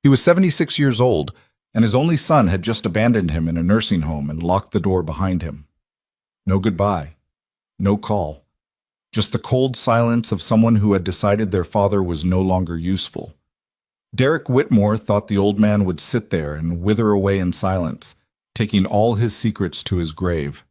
He was 76 years old, and his only son had just abandoned him in a nursing home and locked the door behind him. No goodbye, no call, just the cold silence of someone who had decided their father was no longer useful. Derek Whitmore thought the old man would sit there and wither away in silence, taking all his secrets to his grave.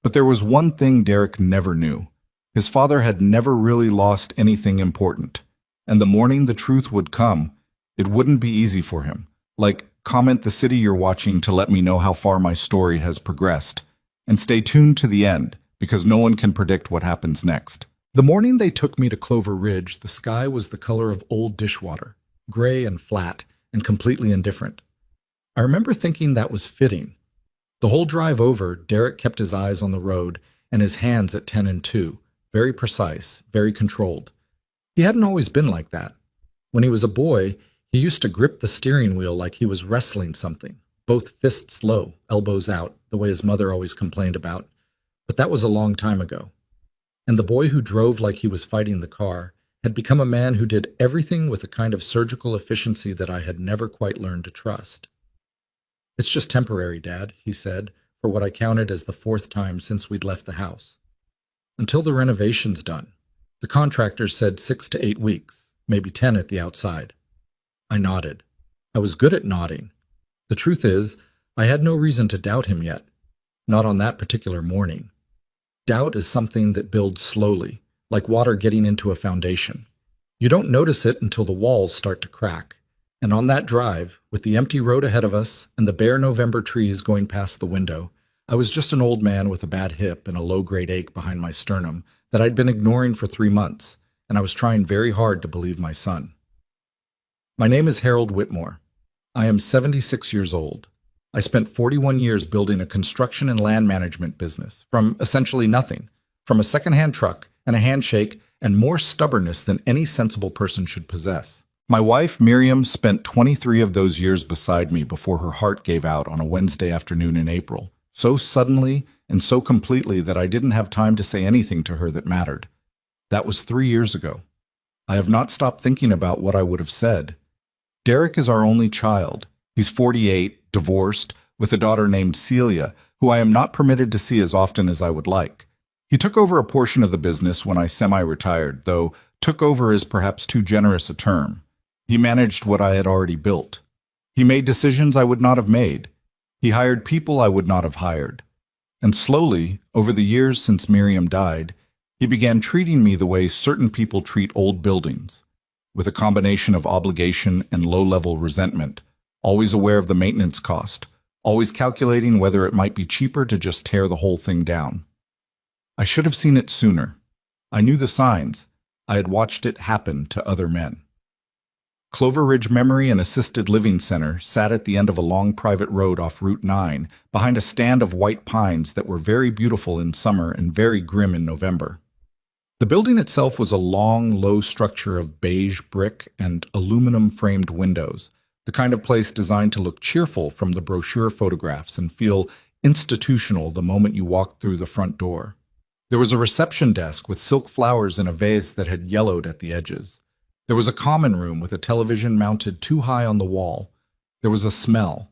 But there was one thing Derek never knew. His father had never really lost anything important, and the morning the truth would come, it wouldn't be easy for him. Like, comment the city you're watching to let me know how far my story has progressed, and stay tuned to the end, because no one can predict what happens next. The morning they took me to Clover Ridge, the sky was the color of old dishwater, gray and flat, and completely indifferent. I remember thinking that was fitting. The whole drive over, Derek kept his eyes on the road and his hands at 10 and 2, very precise, very controlled. He hadn't always been like that. When he was a boy, he used to grip the steering wheel like he was wrestling something, both fists low, elbows out, the way his mother always complained about. But that was a long time ago. And the boy who drove like he was fighting the car had become a man who did everything with a kind of surgical efficiency that I had never quite learned to trust. "It's just temporary, Dad," he said, for what I counted as the 4th time since we'd left the house. "Until the renovation's done. The contractor said 6 to 8 weeks, maybe 10 at the outside." I nodded. I was good at nodding. The truth is, I had no reason to doubt him yet. Not on that particular morning. Doubt is something that builds slowly, like water getting into a foundation. You don't notice it until the walls start to crack. And on that drive, with the empty road ahead of us and the bare November trees going past the window, I was just an old man with a bad hip and a low-grade ache behind my sternum that I'd been ignoring for 3 months, and I was trying very hard to believe my son. My name is Harold Whitmore. I am 76 years old. I spent 41 years building a construction and land management business, from essentially nothing, from a second-hand truck and a handshake and more stubbornness than any sensible person should possess. My wife, Miriam, spent 23 of those years beside me before her heart gave out on a Wednesday afternoon in April, so suddenly and so completely that I didn't have time to say anything to her that mattered. That was 3 years ago. I have not stopped thinking about what I would have said. Derek is our only child. He's 48, divorced, with a daughter named Celia, who I am not permitted to see as often as I would like. He took over a portion of the business when I semi-retired, though took over is perhaps too generous a term. He managed what I had already built. He made decisions I would not have made. He hired people I would not have hired. And slowly, over the years since Miriam died, he began treating me the way certain people treat old buildings, with a combination of obligation and low-level resentment, always aware of the maintenance cost, always calculating whether it might be cheaper to just tear the whole thing down. I should have seen it sooner. I knew the signs. I had watched it happen to other men. Clover Ridge Memory and Assisted Living Center sat at the end of a long private road off Route 9, behind a stand of white pines that were very beautiful in summer and very grim in November. The building itself was a long, low structure of beige brick and aluminum-framed windows, the kind of place designed to look cheerful from the brochure photographs and feel institutional the moment you walked through the front door. There was a reception desk with silk flowers in a vase that had yellowed at the edges. There was a common room with a television mounted too high on the wall. There was a smell,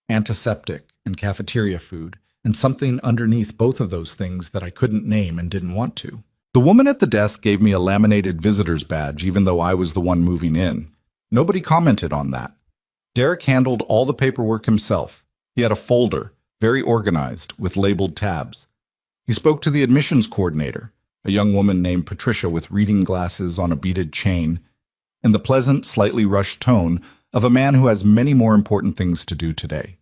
antiseptic and cafeteria food, and something underneath both of those things that I couldn't name and didn't want to. The woman at the desk gave me a laminated visitor's badge, even though I was the one moving in. Nobody commented on that. Derek handled all the paperwork himself. He had a folder, very organized, with labeled tabs. He spoke to the admissions coordinator, a young woman named Patricia with reading glasses on a beaded chain, in the pleasant, slightly rushed tone of a man who has many more important things to do today.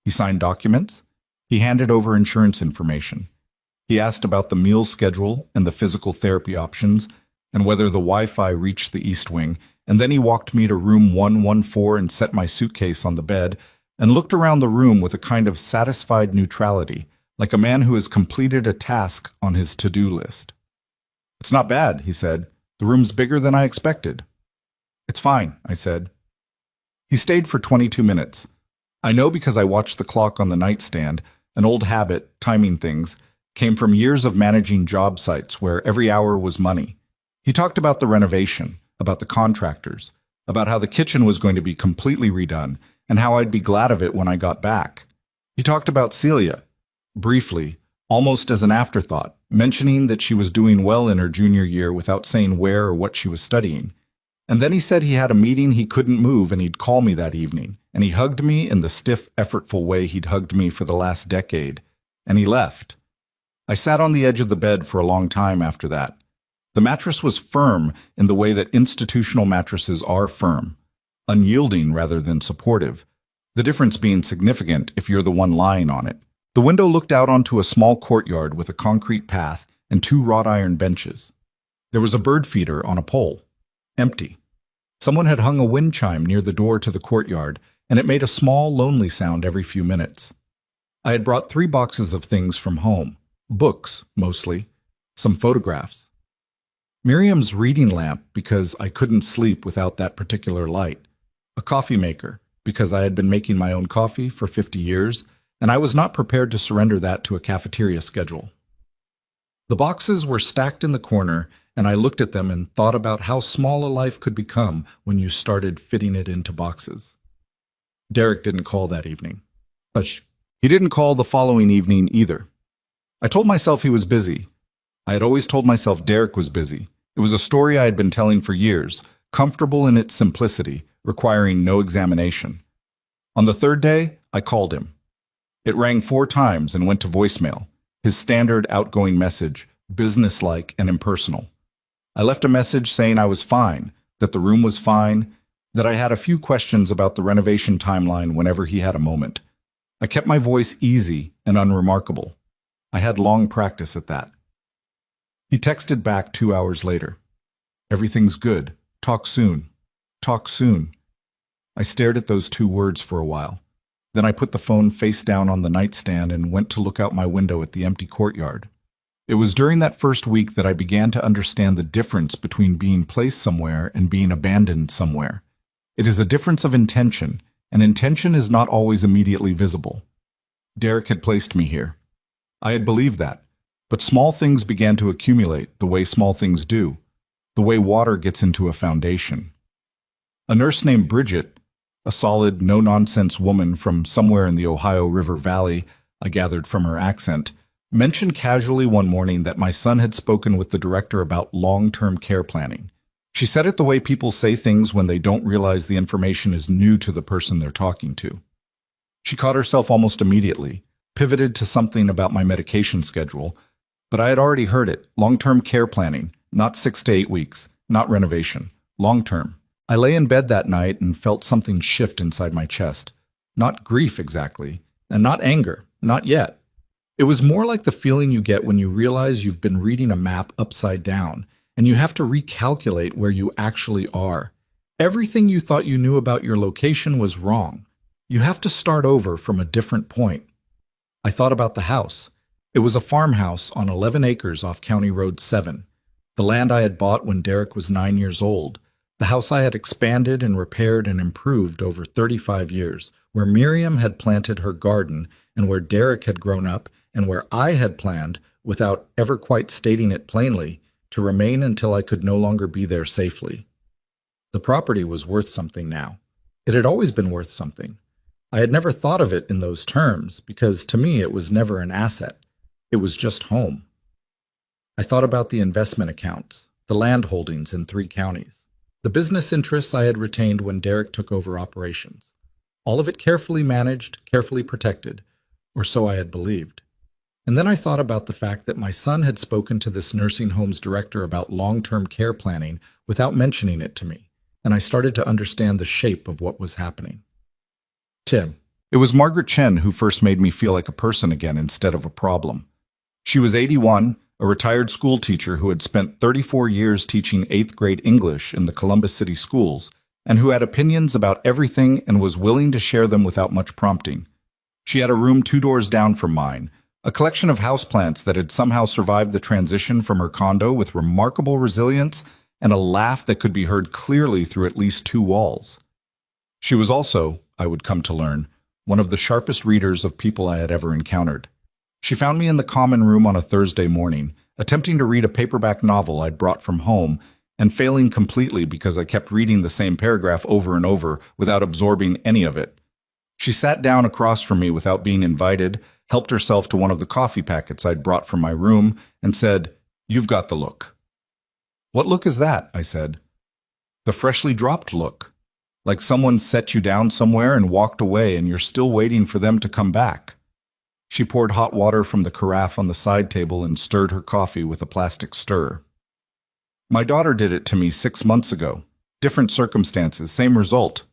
He signed documents. He handed over insurance information. He asked about the meal schedule and the physical therapy options, and whether the Wi-Fi reached the East Wing, and then he walked me to room 114 and set my suitcase on the bed, and looked around the room with a kind of satisfied neutrality, like a man who has completed a task on his to-do list. "It's not bad," he said. "The room's bigger than I expected." "It's fine," I said. He stayed for 22 minutes. I know because I watched the clock on the nightstand. An old habit, timing things, came from years of managing job sites where every hour was money. He talked about the renovation, about the contractors, about how the kitchen was going to be completely redone and how I'd be glad of it when I got back. He talked about Celia, briefly, almost as an afterthought, mentioning that she was doing well in her junior year without saying where or what she was studying. And then he said he had a meeting he couldn't move and he'd call me that evening, and he hugged me in the stiff, effortful way he'd hugged me for the last decade, and he left. I sat on the edge of the bed for a long time after that. The mattress was firm in the way that institutional mattresses are firm, unyielding rather than supportive, the difference being significant if you're the one lying on it. The window looked out onto a small courtyard with a concrete path and two wrought iron benches. There was a bird feeder on a pole, empty. Someone had hung a wind chime near the door to the courtyard, and it made a small, lonely sound every few minutes. I had brought 3 boxes of things from home, books, mostly, some photographs. Miriam's reading lamp, because I couldn't sleep without that particular light. A coffee maker, because I had been making my own coffee for 50 years, and I was not prepared to surrender that to a cafeteria schedule. The boxes were stacked in the corner, and I looked at them and thought about how small a life could become when you started fitting it into boxes. Derek didn't call that evening. Hush. He didn't call the following evening either. I told myself he was busy. I had always told myself Derek was busy. It was a story I had been telling for years, comfortable in its simplicity, requiring no examination. On the 3rd day, I called him. It rang 4 times and went to voicemail, his standard outgoing message, businesslike and impersonal. I left a message saying I was fine, that the room was fine, that I had a few questions about the renovation timeline whenever he had a moment. I kept my voice easy and unremarkable. I had long practice at that. He texted back 2 hours later. Everything's good. Talk soon. Talk soon. I stared at those 2 words for a while. Then I put the phone face down on the nightstand and went to look out my window at the empty courtyard. It was during that first week that I began to understand the difference between being placed somewhere and being abandoned somewhere. It is a difference of intention, and intention is not always immediately visible. Derek had placed me here. I had believed that, but small things began to accumulate the way small things do, the way water gets into a foundation. A nurse named Bridget, a solid, no-nonsense woman from somewhere in the Ohio River Valley, I gathered from her accent, mentioned casually one morning that my son had spoken with the director about long-term care planning. She said it the way people say things when they don't realize the information is new to the person they're talking to. She caught herself almost immediately, pivoted to something about my medication schedule, but I had already heard it, long-term care planning, not 6 to 8 weeks, not renovation, long-term. I lay in bed that night and felt something shift inside my chest. Not grief exactly, and not anger, not yet. It was more like the feeling you get when you realize you've been reading a map upside down, and you have to recalculate where you actually are. Everything you thought you knew about your location was wrong. You have to start over from a different point. I thought about the house. It was a farmhouse on 11 acres off County Road 7, the land I had bought when Derek was 9 years old, the house I had expanded and repaired and improved over 35 years, where Miriam had planted her garden and where Derek had grown up and where I had planned, without ever quite stating it plainly, to remain until I could no longer be there safely. The property was worth something now. It had always been worth something. I had never thought of it in those terms because to me it was never an asset. It was just home. I thought about the investment accounts, the land holdings in 3 counties, the business interests I had retained when Derek took over operations. All of it carefully managed, carefully protected, or so I had believed. And then I thought about the fact that my son had spoken to this nursing home's director about long-term care planning without mentioning it to me, and I started to understand the shape of what was happening. Tim. It was Margaret Chen who first made me feel like a person again instead of a problem. She was 81, a retired school teacher who had spent 34 years teaching 8th grade English in the Columbus City schools, and who had opinions about everything and was willing to share them without much prompting. She had a room 2 doors down from mine, a collection of houseplants that had somehow survived the transition from her condo with remarkable resilience and a laugh that could be heard clearly through at least 2 walls. She was also, I would come to learn, one of the sharpest readers of people I had ever encountered. She found me in the common room on a Thursday morning, attempting to read a paperback novel I'd brought from home, and failing completely because I kept reading the same paragraph over and over without absorbing any of it. She sat down across from me without being invited, helped herself to one of the coffee packets I'd brought from my room, and said, "You've got the look." "What look is that?" I said. "The freshly dropped look. Like someone set you down somewhere and walked away and you're still waiting for them to come back." She poured hot water from the carafe on the side table and stirred her coffee with a plastic stirrer. "My daughter did it to me 6 months ago. Different circumstances, same result."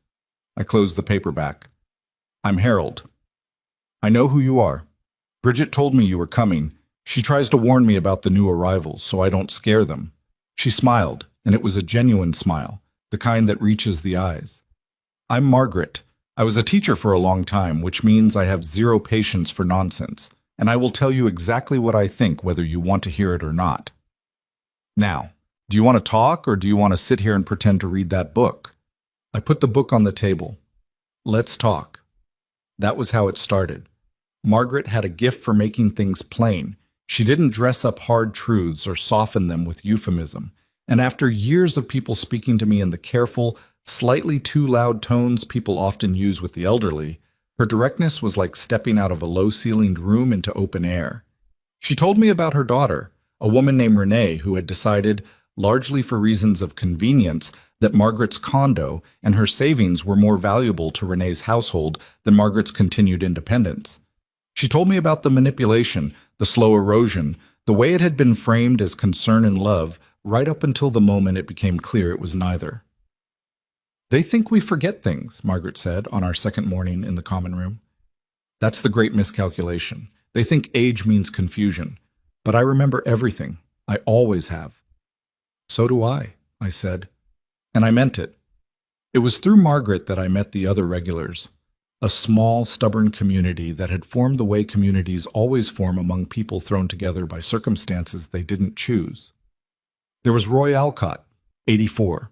I closed the paperback. "I'm Harold. I know who you are. Bridget told me you were coming. She tries to warn me about the new arrivals so I don't scare them." She smiled, and it was a genuine smile, the kind that reaches the eyes. "I'm Margaret. I was a teacher for a long time, which means I have zero patience for nonsense, and I will tell you exactly what I think whether you want to hear it or not. Now, do you want to talk or do you want to sit here and pretend to read that book?" I put the book on the table. "Let's talk." That was how it started. Margaret had a gift for making things plain. She didn't dress up hard truths or soften them with euphemism. And after years of people speaking to me in the careful, slightly too loud tones people often use with the elderly, her directness was like stepping out of a low-ceilinged room into open air. She told me about her daughter, a woman named Renee, who had decided, largely for reasons of convenience, that Margaret's condo and her savings were more valuable to Renee's household than Margaret's continued independence. She told me about the manipulation, the slow erosion, the way it had been framed as concern and love, right up until the moment it became clear it was neither. "They think we forget things," Margaret said on our second morning in the common room. "That's the great miscalculation. They think age means confusion. But I remember everything. I always have." "So do I," I said. And I meant it. It was through Margaret that I met the other regulars, a small, stubborn community that had formed the way communities always form among people thrown together by circumstances they didn't choose. There was Roy Alcott, 84,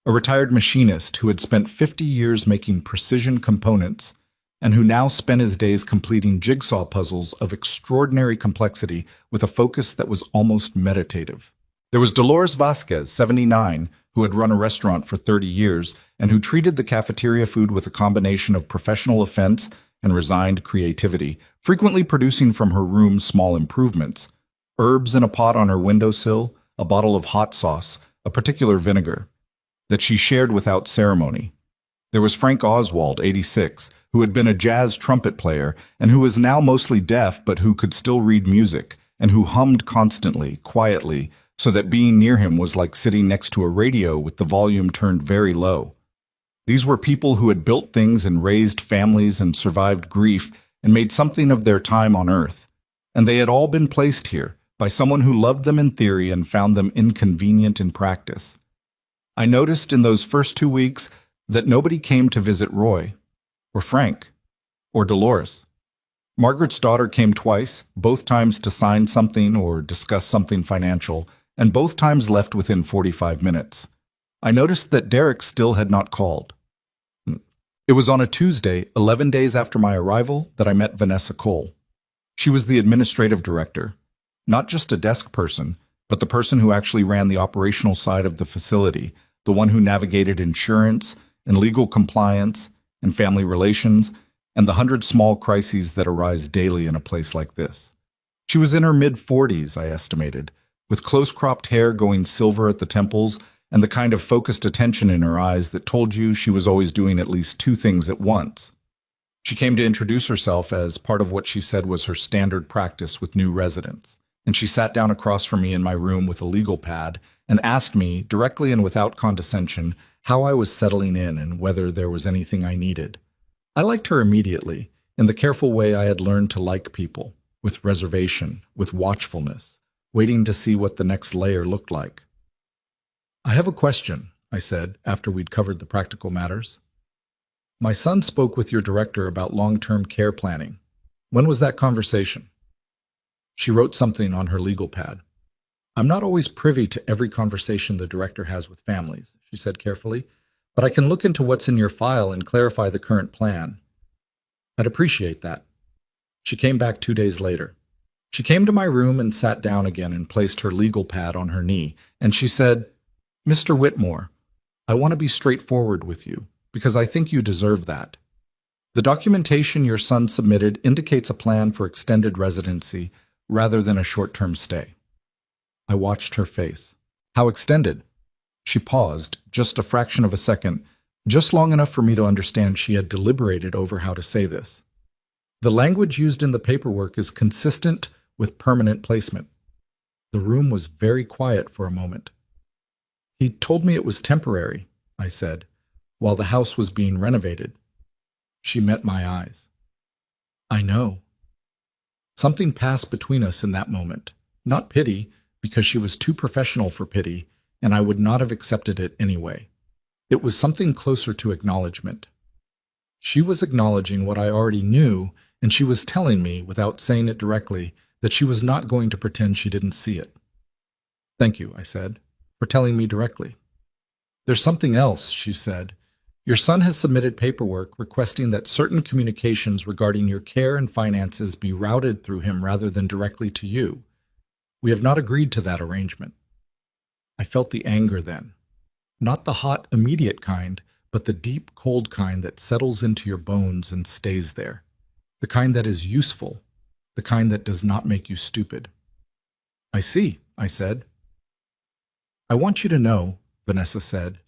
a retired machinist who had spent 50 years making precision components and who now spent his days completing jigsaw puzzles of extraordinary complexity with a focus that was almost meditative. There was Dolores Vasquez, 79, who had run a restaurant for 30 years and who treated the cafeteria food with a combination of professional offense and resigned creativity, frequently producing from her room small improvements: herbs in a pot on her windowsill, a bottle of hot sauce, a particular vinegar, that she shared without ceremony. There was Frank Oswald, 86, who had been a jazz trumpet player and who was now mostly deaf but who could still read music and who hummed constantly, quietly, so that being near him was like sitting next to a radio with the volume turned very low. These were people who had built things and raised families and survived grief and made something of their time on Earth. And they had all been placed here by someone who loved them in theory and found them inconvenient in practice. I noticed in those first 2 weeks that nobody came to visit Roy, or Frank, or Dolores. Margaret's daughter came twice, both times to sign something or discuss something financial, and both times left within 45 minutes. I noticed that Derek still had not called. It was on a Tuesday, 11 days after my arrival, that I met Vanessa Cole. She was the administrative director, not just a desk person, but the person who actually ran the operational side of the facility, the one who navigated insurance and legal compliance and family relations and the 100 small crises that arise daily in a place like this. She was in her mid-40s, I estimated, with close-cropped hair going silver at the temples and the kind of focused attention in her eyes that told you she was always doing at least 2 things at once. She came to introduce herself as part of what she said was her standard practice with new residents, and she sat down across from me in my room with a legal pad and asked me, directly and without condescension, how I was settling in and whether there was anything I needed. I liked her immediately, in the careful way I had learned to like people, with reservation, with watchfulness, waiting to see what the next layer looked like. "I have a question," I said, after we'd covered the practical matters. "My son spoke with your director about long-term care planning. When was that conversation?" She wrote something on her legal pad. "I'm not always privy to every conversation the director has with families," she said carefully, "but I can look into what's in your file and clarify the current plan. I'd appreciate that." She came back 2 days later. She came to my room and sat down again and placed her legal pad on her knee, and she said, Mr. Whitmore, I want to be straightforward with you, because I think you deserve that. The documentation your son submitted indicates a plan for extended residency rather than a short-term stay. I watched her face. How extended? She paused, just a fraction of a second, just long enough for me to understand she had deliberated over how to say this. The language used in the paperwork is consistent with permanent placement. The room was very quiet for a moment. He told me it was temporary, I said, while the house was being renovated. She met my eyes. I know. Something passed between us in that moment. Not pity, because she was too professional for pity, and I would not have accepted it anyway. It was something closer to acknowledgement. She was acknowledging what I already knew, and she was telling me, without saying it directly, that she was not going to pretend she didn't see it. Thank you, I said, for telling me directly. There's something else, she said. Your son has submitted paperwork requesting that certain communications regarding your care and finances be routed through him rather than directly to you. We have not agreed to that arrangement. I felt the anger then. Not the hot, immediate kind, but the deep, cold kind that settles into your bones and stays there. The kind that is useful. The kind that does not make you stupid. I see, I said. I want you to know, Vanessa said,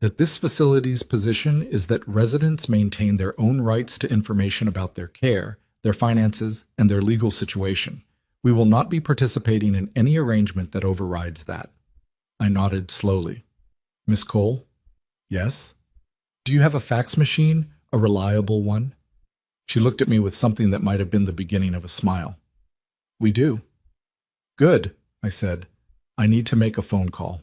that this facility's position is that residents maintain their own rights to information about their care, their finances, and their legal situation. We will not be participating in any arrangement that overrides that. I nodded slowly. Miss Cole? Yes? Do you have a fax machine, a reliable one? She looked at me with something that might have been the beginning of a smile. We do. Good, I said. I need to make a phone call.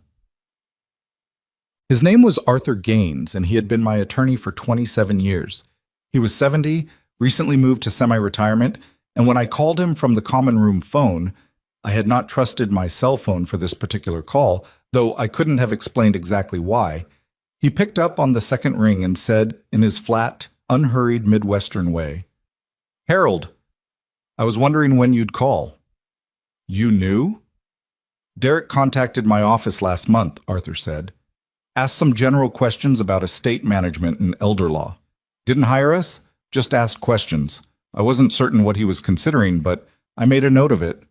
His name was Arthur Gaines, and he had been my attorney for 27 years. He was 70, recently moved to semi-retirement, and when I called him from the common room phone, I had not trusted my cell phone for this particular call, though I couldn't have explained exactly why. He picked up on the second ring and said, in his flat, unhurried Midwestern way, Harold, I was wondering when you'd call. You knew? Derek contacted my office last month, Arthur said. Asked some general questions about estate management and elder law. Didn't hire us, just asked questions. I wasn't certain what he was considering, but I made a note of it.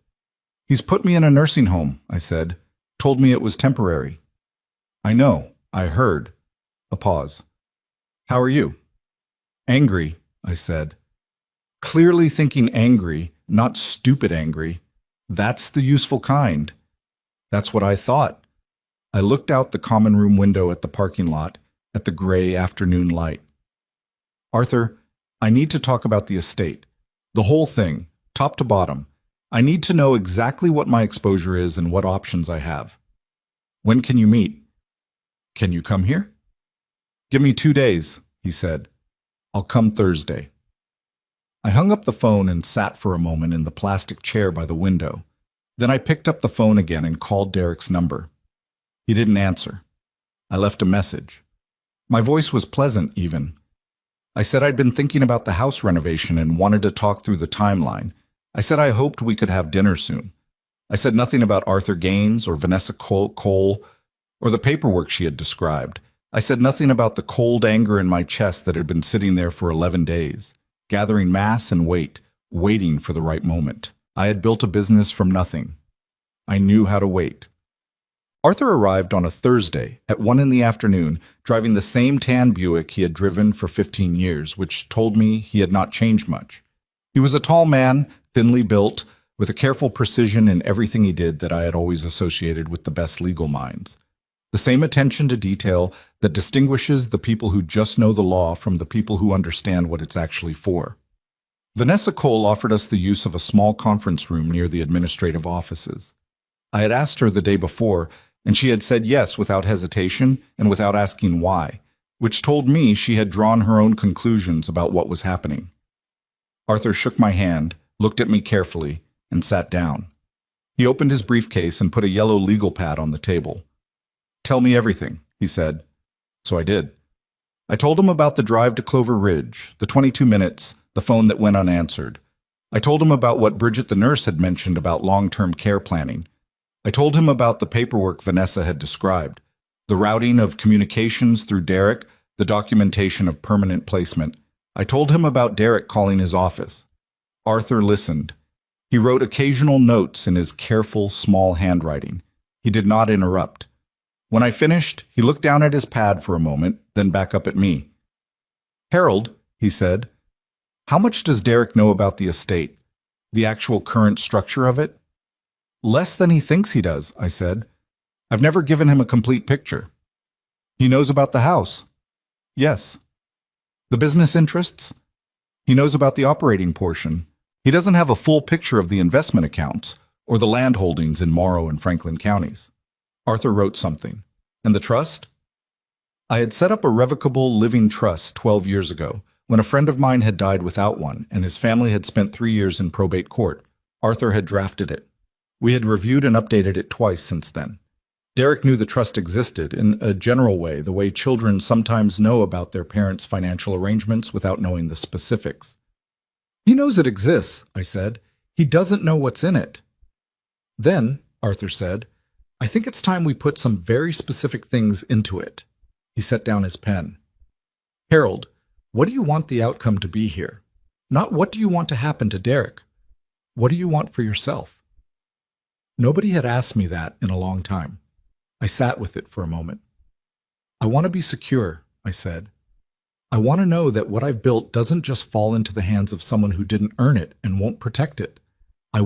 He's put me in a nursing home, I said. Told me it was temporary. I know, I heard. A pause. How are you? Angry, I said. Clearly thinking angry, not stupid angry. That's the useful kind. That's what I thought. I looked out the common room window at the parking lot, at the gray afternoon light. Arthur, I need to talk about the estate. The whole thing, top to bottom. I need to know exactly what my exposure is and what options I have. When can you meet? Can you come here? Give me 2 days, he said. I'll come Thursday. I hung up the phone and sat for a moment in the plastic chair by the window. Then I picked up the phone again and called Derek's number. He didn't answer. I left a message. My voice was pleasant, even. I said I'd been thinking about the house renovation and wanted to talk through the timeline. I said I hoped we could have dinner soon. I said nothing about Arthur Gaines or Vanessa Cole or the paperwork she had described. I said nothing about the cold anger in my chest that had been sitting there for 11 days, gathering mass and weight, waiting for the right moment. I had built a business from nothing. I knew how to wait. Arthur arrived on a Thursday at 1 in the afternoon, driving the same tan Buick he had driven for 15 years, which told me he had not changed much. He was a tall man, thinly built, with a careful precision in everything he did that I had always associated with the best legal minds. The same attention to detail that distinguishes the people who just know the law from the people who understand what it's actually for. Vanessa Cole offered us the use of a small conference room near the administrative offices. I had asked her the day before, and she had said yes without hesitation and without asking why, which told me she had drawn her own conclusions about what was happening. Arthur shook my hand, looked at me carefully, and sat down. He opened his briefcase and put a yellow legal pad on the table. Tell me everything, he said. So I did. I told him about the drive to Clover Ridge, the 22 minutes, the phone that went unanswered. I told him about what Bridget the nurse had mentioned about long-term care planning. I told him about the paperwork Vanessa had described. The routing of communications through Derek, the documentation of permanent placement. I told him about Derek calling his office. Arthur listened. He wrote occasional notes in his careful, small handwriting. He did not interrupt. When I finished, he looked down at his pad for a moment, then back up at me. Harold, he said, how much does Derek know about the estate? The actual current structure of it? Less than he thinks he does, I said. I've never given him a complete picture. He knows about the house. Yes. The business interests? He knows about the operating portion. He doesn't have a full picture of the investment accounts or the land holdings in Morrow and Franklin counties. Arthur wrote something. And the trust? I had set up a revocable living trust 12 years ago, when a friend of mine had died without one and his family had spent 3 years in probate court. Arthur had drafted it. We had reviewed and updated it twice since then. Derek knew the trust existed in a general way, the way children sometimes know about their parents' financial arrangements without knowing the specifics. He knows it exists, I said. He doesn't know what's in it. Then, Arthur said, I think it's time we put some very specific things into it. He set down his pen. Harold, what do you want the outcome to be here? Not what do you want to happen to Derek? What do you want for yourself? Nobody had asked me that in a long time. I sat with it for a moment. I want to be secure, I said. I want to know that what I've built doesn't just fall into the hands of someone who didn't earn it and won't protect it. I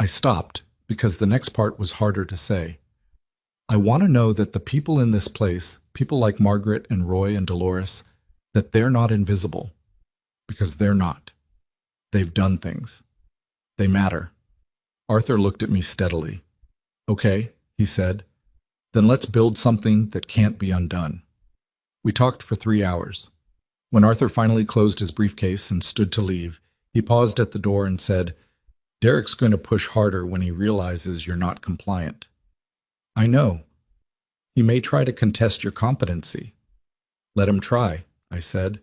stopped because the next part was harder to say. I want to know that the people in this place, people like Margaret and Roy and Dolores, that they're not invisible. Because they're not. They've done things. They matter. Arthur looked at me steadily. Okay, he said. Then let's build something that can't be undone. We talked for 3 hours. When Arthur finally closed his briefcase and stood to leave, he paused at the door and said, Derek's going to push harder when he realizes you're not compliant. I know. He may try to contest your competency. Let him try, I said.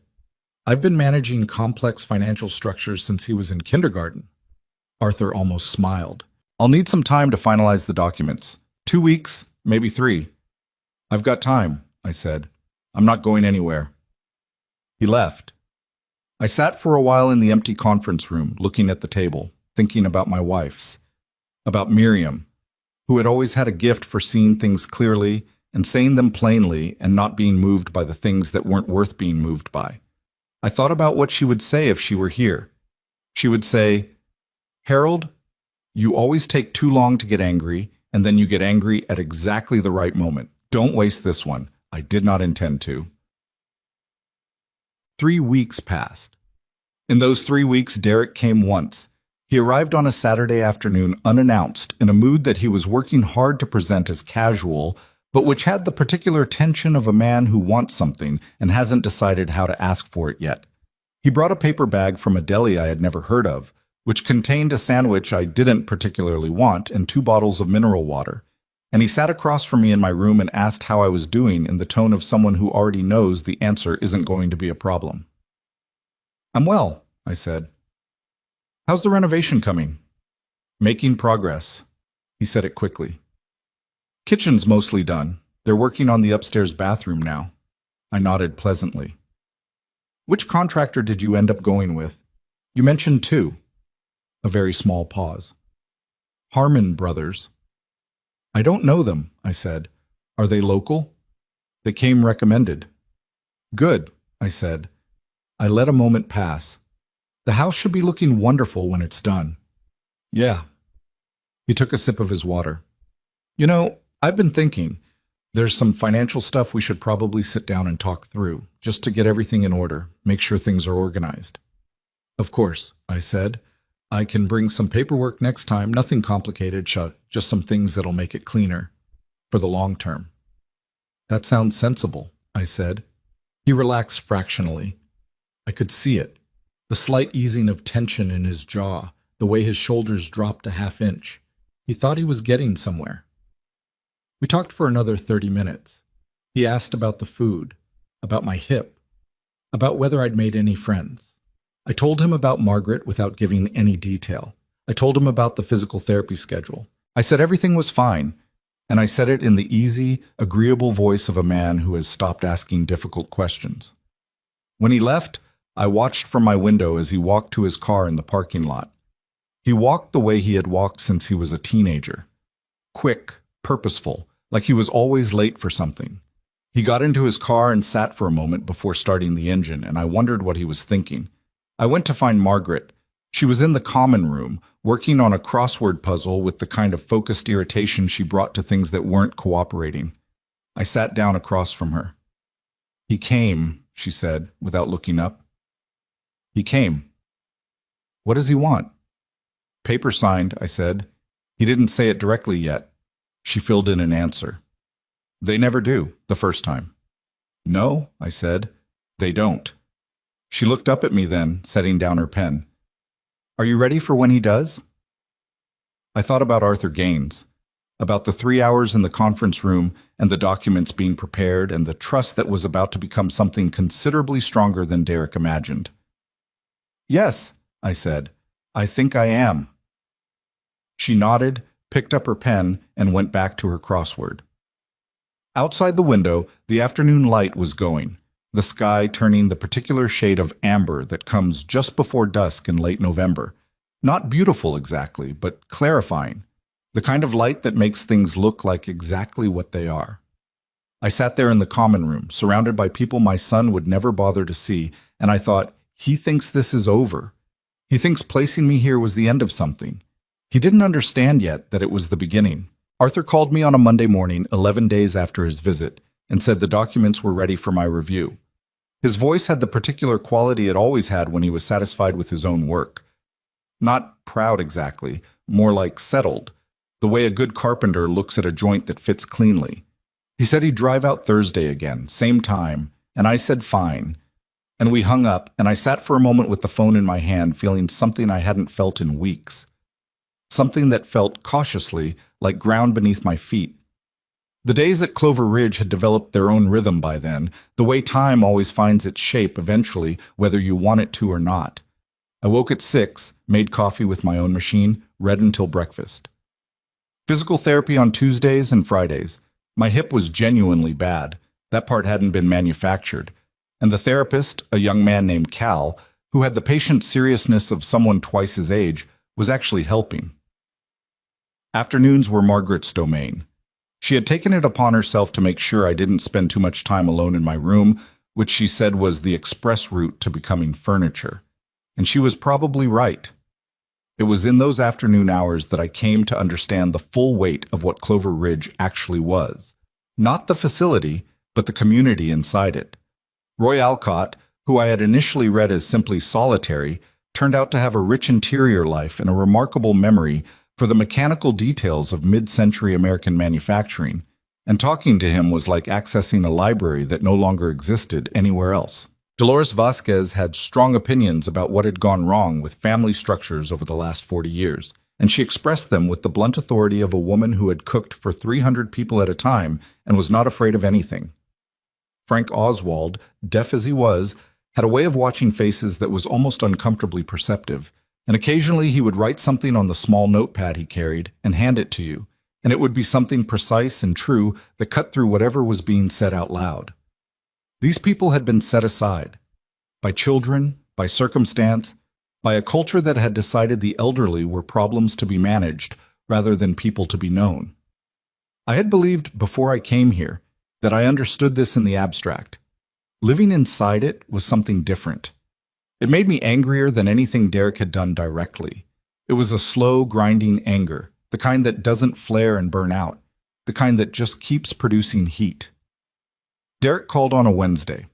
I've been managing complex financial structures since he was in kindergarten. Arthur almost smiled. I'll need some time to finalize the documents. 2 weeks, maybe 3. I've got time, I said. I'm not going anywhere. He left. I sat for a while in the empty conference room, looking at the table, thinking about my wife's, about Miriam, who had always had a gift for seeing things clearly and saying them plainly and not being moved by the things that weren't worth being moved by. I thought about what she would say if she were here. She would say, Harold, you always take too long to get angry, and then you get angry at exactly the right moment. Don't waste this one. I did not intend to. 3 weeks passed. In those 3 weeks, Derek came once. He arrived on a Saturday afternoon unannounced, in a mood that he was working hard to present as casual, but which had the particular tension of a man who wants something and hasn't decided how to ask for it yet. He brought a paper bag from a deli I had never heard of, which contained a sandwich I didn't particularly want and 2 bottles of mineral water. And he sat across from me in my room and asked how I was doing in the tone of someone who already knows the answer isn't going to be a problem. I'm well, I said. How's the renovation coming? Making progress. He said it quickly. Kitchen's mostly done. They're working on the upstairs bathroom now. I nodded pleasantly. Which contractor did you end up going with? You mentioned 2. A very small pause. Harmon Brothers. I don't know them, I said. Are they local? They came recommended. Good, I said. I let a moment pass. The house should be looking wonderful when it's done. Yeah. He took a sip of his water. You know, I've been thinking, there's some financial stuff we should probably sit down and talk through, just to get everything in order, make sure things are organized. Of course, I said. I can bring some paperwork next time, nothing complicated, just some things that'll make it cleaner, for the long term. That sounds sensible, I said. He relaxed fractionally. I could see it, the slight easing of tension in his jaw, the way his shoulders dropped a half inch. He thought he was getting somewhere. We talked for another 30 minutes. He asked about the food, about my hip, about whether I'd made any friends. I told him about Margaret without giving any detail. I told him about the physical therapy schedule. I said everything was fine, and I said it in the easy, agreeable voice of a man who has stopped asking difficult questions. When he left, I watched from my window as he walked to his car in the parking lot. He walked the way he had walked since he was a teenager. Quick, purposeful, like he was always late for something. He got into his car and sat for a moment before starting the engine, and I wondered what he was thinking. I went to find Margaret. She was in the common room, working on a crossword puzzle with the kind of focused irritation she brought to things that weren't cooperating. I sat down across from her. "He came," she said, without looking up. "He came. What does he want?" "Paper signed," I said. "He didn't say it directly yet." She filled in an answer. "They never do, the first time." "No," I said. "They don't." She looked up at me then, setting down her pen. "Are you ready for when he does?" I thought about Arthur Gaines, about the 3 hours in the conference room and the documents being prepared and the trust that was about to become something considerably stronger than Derek imagined. "Yes," I said. "I think I am." She nodded, picked up her pen, and went back to her crossword. Outside the window, the afternoon light was going, the sky turning the particular shade of amber that comes just before dusk in late November. Not beautiful exactly, but clarifying, the kind of light that makes things look like exactly what they are. I sat there in the common room, surrounded by people my son would never bother to see, and I thought, he thinks this is over. He thinks placing me here was the end of something. He didn't understand yet that it was the beginning. Arthur called me on a Monday morning, 11 days after his visit, and said the documents were ready for my review. His voice had the particular quality it always had when he was satisfied with his own work. Not proud exactly, more like settled, the way a good carpenter looks at a joint that fits cleanly. He said he'd drive out Thursday again, same time, and I said fine. And we hung up, and I sat for a moment with the phone in my hand, feeling something I hadn't felt in weeks. Something that felt cautiously like ground beneath my feet. The days at Clover Ridge had developed their own rhythm by then, the way time always finds its shape eventually, whether you want it to or not. I woke at 6, made coffee with my own machine, read until breakfast. Physical therapy on Tuesdays and Fridays. My hip was genuinely bad. That part hadn't been manufactured. And the therapist, a young man named Cal, who had the patient seriousness of someone twice his age, was actually helping. Afternoons were Margaret's domain. She had taken it upon herself to make sure I didn't spend too much time alone in my room, which she said was the express route to becoming furniture. And she was probably right. It was in those afternoon hours that I came to understand the full weight of what Clover Ridge actually was. Not the facility, but the community inside it. Roy Alcott, who I had initially read as simply solitary, turned out to have a rich interior life and a remarkable memory for the mechanical details of mid-century American manufacturing, and talking to him was like accessing a library that no longer existed anywhere else. Dolores Vasquez had strong opinions about what had gone wrong with family structures over the last 40 years, and she expressed them with the blunt authority of a woman who had cooked for 300 people at a time and was not afraid of anything. Frank Oswald, deaf as he was, had a way of watching faces that was almost uncomfortably perceptive, and occasionally he would write something on the small notepad he carried and hand it to you, and it would be something precise and true that cut through whatever was being said out loud. These people had been set aside by children, by circumstance, by a culture that had decided the elderly were problems to be managed rather than people to be known. I had believed before I came here that I understood this in the abstract. Living inside it was something different. It made me angrier than anything Derek had done directly. It was a slow, grinding anger, the kind that doesn't flare and burn out, the kind that just keeps producing heat. Derek called on a Wednesday.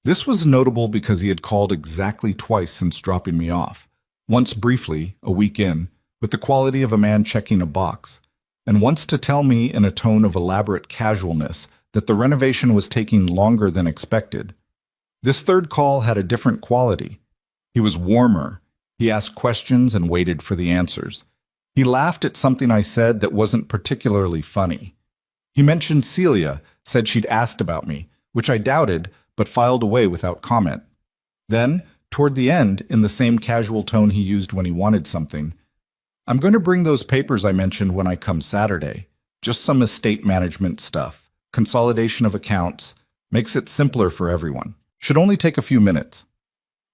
This was notable because he had called exactly twice since dropping me off, once briefly, a week in, with the quality of a man checking a box, and once to tell me in a tone of elaborate casualness that the renovation was taking longer than expected. This third call had a different quality. He was warmer. He asked questions and waited for the answers. He laughed at something I said that wasn't particularly funny. He mentioned Celia, said she'd asked about me, which I doubted, but filed away without comment. Then, toward the end, in the same casual tone he used when he wanted something, "I'm going to bring those papers I mentioned when I come Saturday. Just some estate management stuff. Consolidation of accounts. Makes it simpler for everyone. Should only take a few minutes.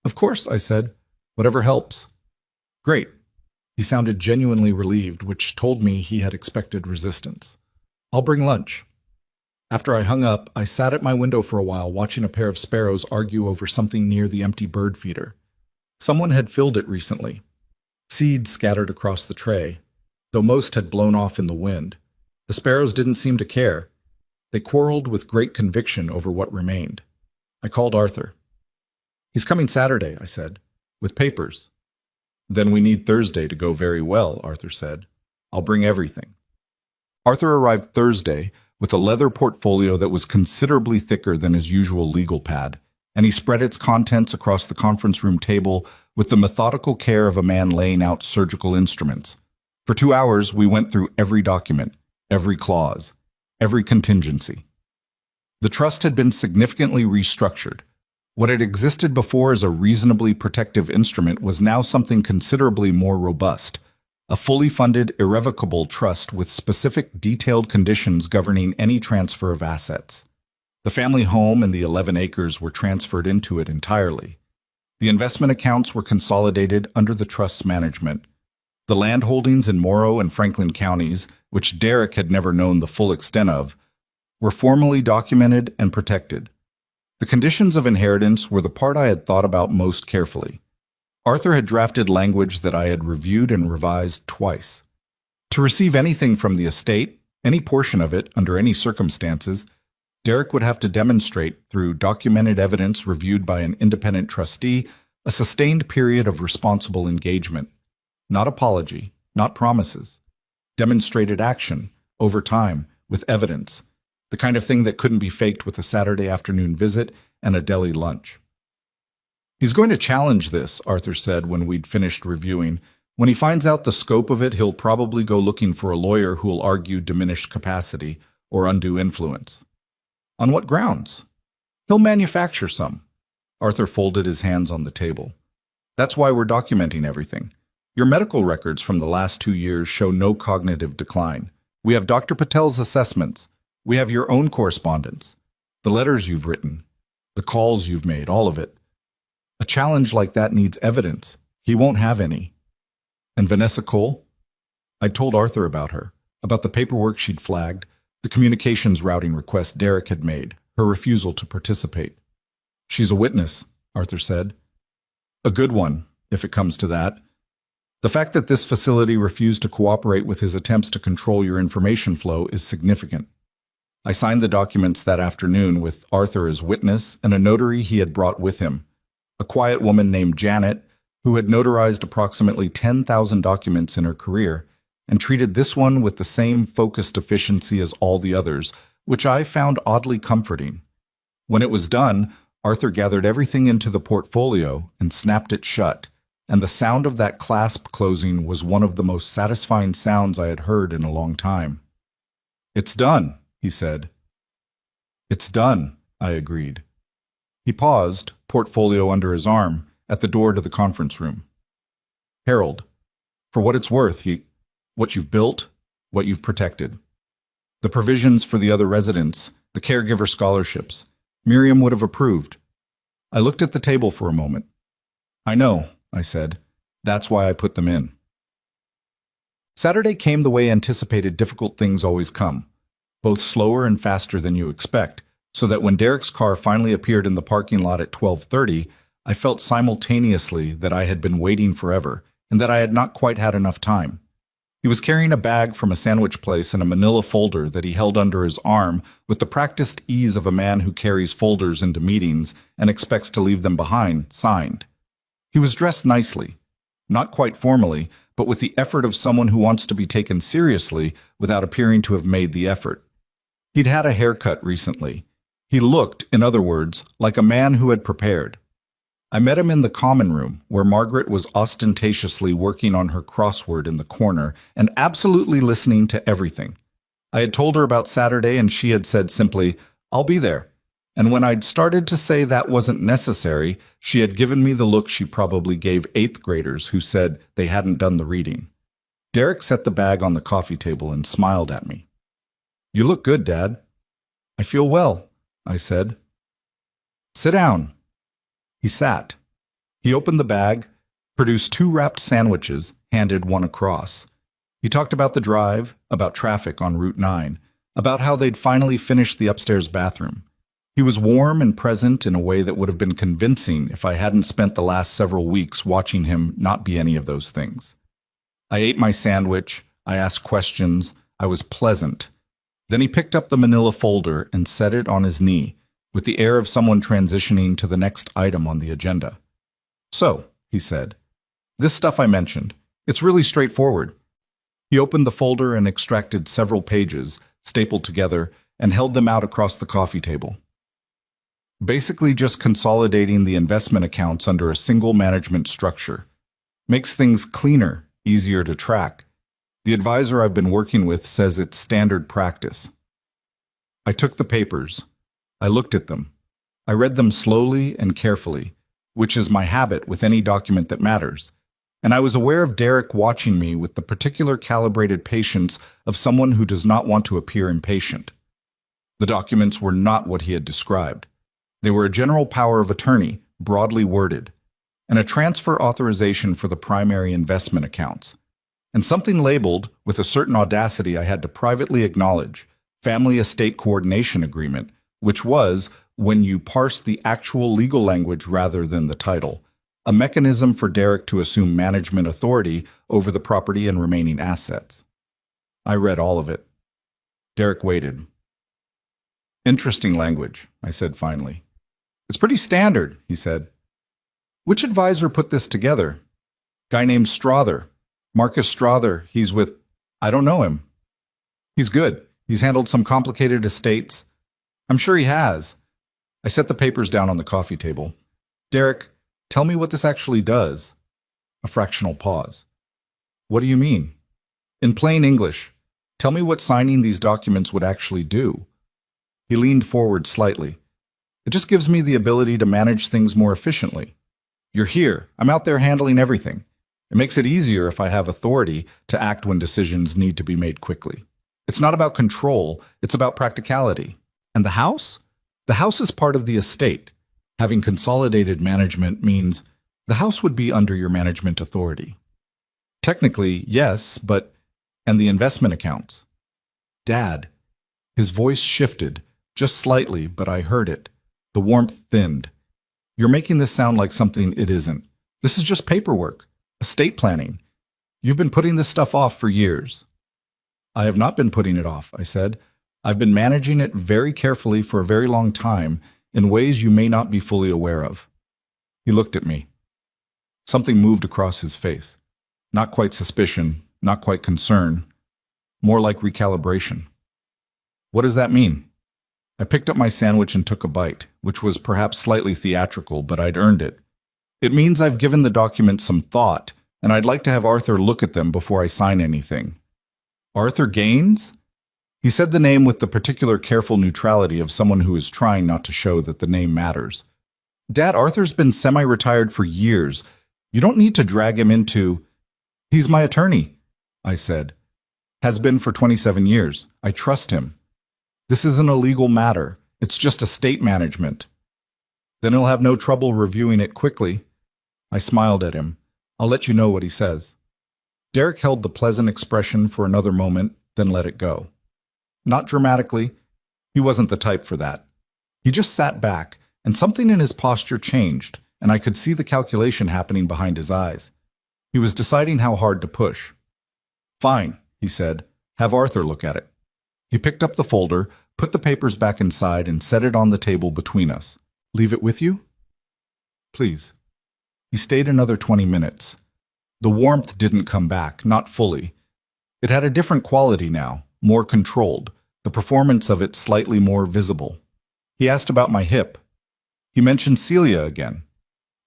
Of course, I said. Whatever helps. Great. He sounded genuinely relieved, which told me he had expected resistance. I'll bring lunch. After I hung up, I sat at my window for a while watching a pair of sparrows argue over something near the empty bird feeder. Someone had filled it recently. Seeds scattered across the tray, though most had blown off in the wind. The sparrows didn't seem to care. They quarreled with great conviction over what remained. I called Arthur. He's coming Saturday, I said, with papers. Then we need Thursday to go very well, Arthur said. I'll bring everything. Arthur arrived Thursday with a leather portfolio that was considerably thicker than his usual legal pad, and he spread its contents across the conference room table with the methodical care of a man laying out surgical instruments. For 2 hours, we went through every document, every clause, every contingency. The trust had been significantly restructured. What had existed before as a reasonably protective instrument was now something considerably more robust, a fully funded, irrevocable trust with specific, detailed conditions governing any transfer of assets. The family home and the 11 acres were transferred into it entirely. The investment accounts were consolidated under the trust's management. The land holdings in Morrow and Franklin counties, which Derek had never known the full extent of, were formally documented and protected. The conditions of inheritance were the part I had thought about most carefully. Arthur had drafted language that I had reviewed and revised twice. To receive anything from the estate, any portion of it, under any circumstances, Derek would have to demonstrate, through documented evidence reviewed by an independent trustee, a sustained period of responsible engagement. Not apology, not promises. Demonstrated action, over time, with evidence. The kind of thing that couldn't be faked with a Saturday afternoon visit and a deli lunch. He's going to challenge this, Arthur said when we'd finished reviewing. When he finds out the scope of it, he'll probably go looking for a lawyer who'll argue diminished capacity or undue influence. On what grounds? He'll manufacture some. Arthur folded his hands on the table. That's why we're documenting everything. Your medical records from the last 2 years show no cognitive decline. We have Dr. Patel's assessments. We have your own correspondence. The letters you've written. The calls you've made, all of it. A challenge like that needs evidence. He won't have any. And Vanessa Cole? I told Arthur about her, about the paperwork she'd flagged, the communications routing request Derek had made, her refusal to participate. She's a witness, Arthur said. A good one, if it comes to that. The fact that this facility refused to cooperate with his attempts to control your information flow is significant. I signed the documents that afternoon with Arthur as witness and a notary he had brought with him, a quiet woman named Janet, who had notarized approximately 10,000 documents in her career and treated this one with the same focused efficiency as all the others, which I found oddly comforting. When it was done, Arthur gathered everything into the portfolio and snapped it shut, and the sound of that clasp closing was one of the most satisfying sounds I had heard in a long time. "It's done," he said. "It's done," I agreed. He paused, portfolio under his arm, at the door to the conference room. "Harold, for what it's worth, what you've built, what you've protected. The provisions for the other residents, the caregiver scholarships, Miriam would have approved." I looked at the table for a moment. "I know," I said. "That's why I put them in." Saturday came the way anticipated difficult things always come, both slower and faster than you expect, so that when Derek's car finally appeared in the parking lot at 12:30, I felt simultaneously that I had been waiting forever and that I had not quite had enough time. He was carrying a bag from a sandwich place and a manila folder that he held under his arm with the practiced ease of a man who carries folders into meetings and expects to leave them behind, signed. He was dressed nicely, not quite formally, but with the effort of someone who wants to be taken seriously without appearing to have made the effort. He'd had a haircut recently. He looked, in other words, like a man who had prepared. I met him in the common room, where Margaret was ostentatiously working on her crossword in the corner and absolutely listening to everything. I had told her about Saturday, and she had said simply, "I'll be there." And when I'd started to say that wasn't necessary, she had given me the look she probably gave 8th graders who said they hadn't done the reading. Derek set the bag on the coffee table and smiled at me. You look good, Dad. I feel well, I said. Sit down. He sat. He opened the bag, produced two wrapped sandwiches, handed one across. He talked about the drive, about traffic on Route 9, about how they'd finally finished the upstairs bathroom. He was warm and present in a way that would have been convincing if I hadn't spent the last several weeks watching him not be any of those things. I ate my sandwich, I asked questions, I was pleasant. Then he picked up the manila folder and set it on his knee, with the air of someone transitioning to the next item on the agenda. So, he said, this stuff I mentioned, it's really straightforward. He opened the folder and extracted several pages, stapled together, and held them out across the coffee table. Basically just consolidating the investment accounts under a single management structure. Makes things cleaner, easier to track. The advisor I've been working with says it's standard practice. I took the papers. I looked at them. I read them slowly and carefully, which is my habit with any document that matters. And I was aware of Derek watching me with the particular calibrated patience of someone who does not want to appear impatient. The documents were not what he had described. They were a general power of attorney, broadly worded, and a transfer authorization for the primary investment accounts, and something labeled, with a certain audacity I had to privately acknowledge, Family Estate Coordination Agreement, which was, when you parse the actual legal language rather than the title, a mechanism for Derek to assume management authority over the property and remaining assets. I read all of it. Derek waited. Interesting language, I said finally. It's pretty standard, he said. Which advisor put this together? Guy named Strother. Marcus Strother. He's with... I don't know him. He's good. He's handled some complicated estates. I'm sure he has. I set the papers down on the coffee table. Derek, tell me what this actually does. A fractional pause. What do you mean? In plain English, tell me what signing these documents would actually do. He leaned forward slightly. It just gives me the ability to manage things more efficiently. You're here. I'm out there handling everything. It makes it easier if I have authority to act when decisions need to be made quickly. It's not about control, it's about practicality. And the house? The house is part of the estate. Having consolidated management means the house would be under your management authority. Technically, yes, but... and the investment accounts. Dad. His voice shifted, just slightly, but I heard it. The warmth thinned. You're making this sound like something it isn't. This is just paperwork. Estate planning. You've been putting this stuff off for years. I have not been putting it off, I said. I've been managing it very carefully for a very long time in ways you may not be fully aware of. He looked at me. Something moved across his face. Not quite suspicion, not quite concern, more like recalibration. What does that mean? I picked up my sandwich and took a bite, which was perhaps slightly theatrical, but I'd earned it. It means I've given the documents some thought, and I'd like to have Arthur look at them before I sign anything. Arthur Gaines? He said the name with the particular careful neutrality of someone who is trying not to show that the name matters. Dad, Arthur's been semi-retired for years. You don't need to drag him into... He's my attorney, I said. Has been for 27 years. I trust him. This isn't a legal matter. It's just estate management. Then he'll have no trouble reviewing it quickly. I smiled at him. I'll let you know what he says. Derek held the pleasant expression for another moment, then let it go. Not dramatically. He wasn't the type for that. He just sat back, and something in his posture changed, and I could see the calculation happening behind his eyes. He was deciding how hard to push. Fine, he said. Have Arthur look at it. He picked up the folder, put the papers back inside, and set it on the table between us. Leave it with you? Please. He stayed another 20 minutes. The warmth didn't come back, not fully. It had a different quality now, more controlled, the performance of it slightly more visible. He asked about my hip. He mentioned Celia again.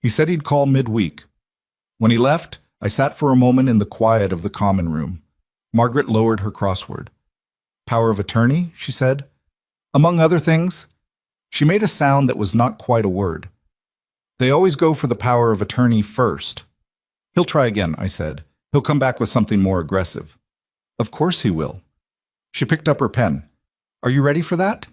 He said he'd call midweek. When he left, I sat for a moment in the quiet of the common room. Margaret lowered her crossword. Power of attorney, she said. Among other things, she made a sound that was not quite a word. They always go for the power of attorney first. He'll try again, I said. He'll come back with something more aggressive. Of course he will. She picked up her pen. Are you ready for that?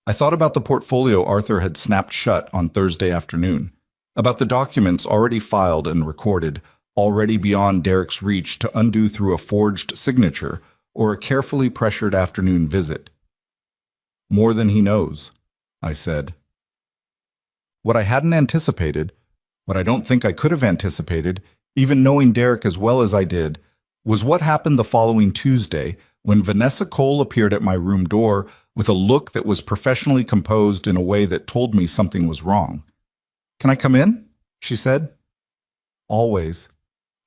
I thought about the portfolio Arthur had snapped shut on Thursday afternoon, about the documents already filed and recorded, already beyond Derek's reach to undo through a forged signature or a carefully pressured afternoon visit. More than he knows, I said. What I hadn't anticipated, what I don't think I could have anticipated, even knowing Derek as well as I did, was what happened the following Tuesday when Vanessa Cole appeared at my room door with a look that was professionally composed in a way that told me something was wrong. "Can I come in?" she said. "Always."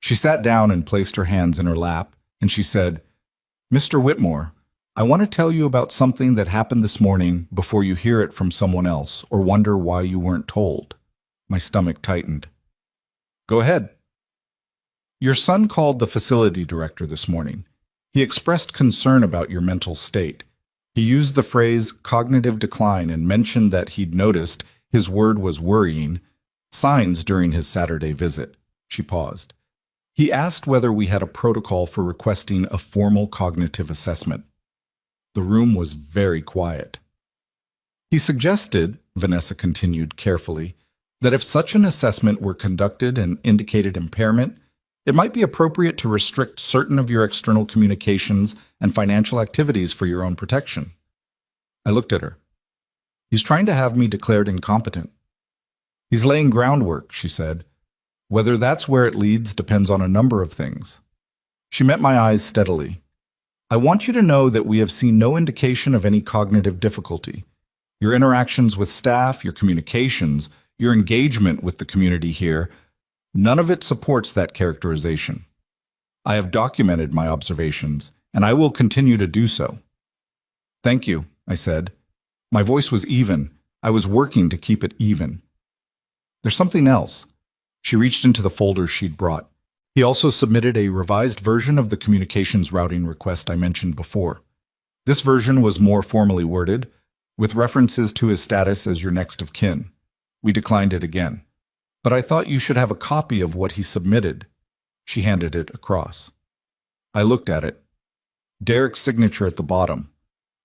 She sat down and placed her hands in her lap, and she said, "Mr. Whitmore, I want to tell you about something that happened this morning before you hear it from someone else or wonder why you weren't told." My stomach tightened. "Go ahead." "Your son called the facility director this morning. He expressed concern about your mental state. He used the phrase cognitive decline and mentioned that he'd noticed, his word was worrying, signs during his Saturday visit." She paused. "He asked whether we had a protocol for requesting a formal cognitive assessment." The room was very quiet. "He suggested," Vanessa continued carefully, "that if such an assessment were conducted and indicated impairment, it might be appropriate to restrict certain of your external communications and financial activities for your own protection." I looked at her. "He's trying to have me declared incompetent." "He's laying groundwork," she said. "Whether that's where it leads depends on a number of things." She met my eyes steadily. "I want you to know that we have seen no indication of any cognitive difficulty. Your interactions with staff, your communications, your engagement with the community here, none of it supports that characterization. I have documented my observations, and I will continue to do so." "Thank you," I said. My voice was even. I was working to keep it even. "There's something else." She reached into the folder she'd brought. He also submitted a revised version of the communications routing request I mentioned before. This version was more formally worded, with references to his status as your next of kin. We declined it again. "But I thought you should have a copy of what he submitted." She handed it across. I looked at it. Derek's signature at the bottom.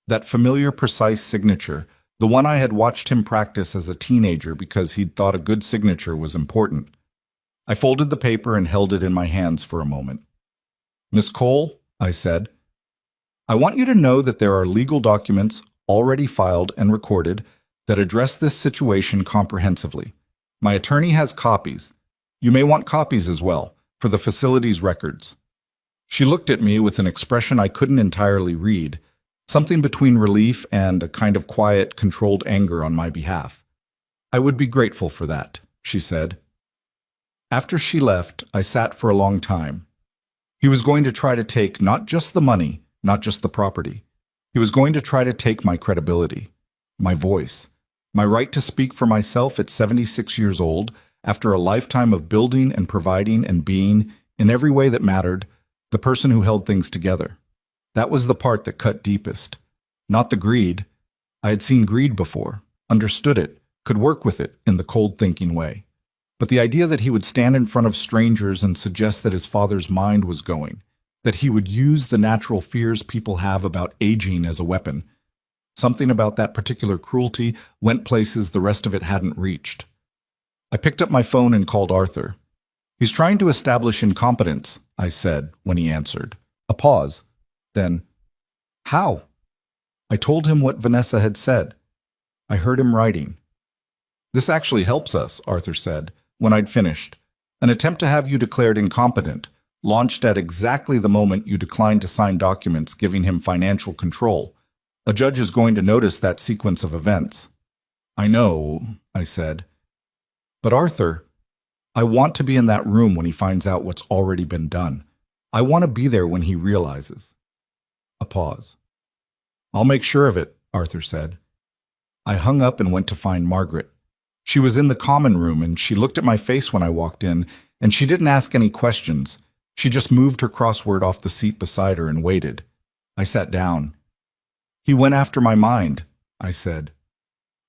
That familiar, precise signature, the one I had watched him practice as a teenager because he'd thought a good signature was important. I folded the paper and held it in my hands for a moment. "Miss Cole," I said, "I want you to know that there are legal documents already filed and recorded that address this situation comprehensively. My attorney has copies. You may want copies as well, for the facility's records." She looked at me with an expression I couldn't entirely read, something between relief and a kind of quiet, controlled anger on my behalf. "I would be grateful for that," she said. After she left, I sat for a long time. He was going to try to take not just the money, not just the property. He was going to try to take my credibility, my voice, my right to speak for myself at 76 years old, after a lifetime of building and providing and being, in every way that mattered, the person who held things together. That was the part that cut deepest. Not the greed. I had seen greed before, understood it, could work with it in the cold thinking way. But the idea that he would stand in front of strangers and suggest that his father's mind was going, that he would use the natural fears people have about aging as a weapon, something about that particular cruelty went places the rest of it hadn't reached. I picked up my phone and called Arthur. "He's trying to establish incompetence," I said when he answered. A pause. Then, "How?" I told him what Vanessa had said. I heard him writing. "This actually helps us," Arthur said, when I'd finished. "An attempt to have you declared incompetent, launched at exactly the moment you declined to sign documents giving him financial control. A judge is going to notice that sequence of events." "I know," I said. "But Arthur, I want to be in that room when he finds out what's already been done. I want to be there when he realizes." A pause. "I'll make sure of it," Arthur said. I hung up and went to find Margaret. She was in the common room, and she looked at my face when I walked in, and she didn't ask any questions. She just moved her crossword off the seat beside her and waited. I sat down. "He went after my mind," I said.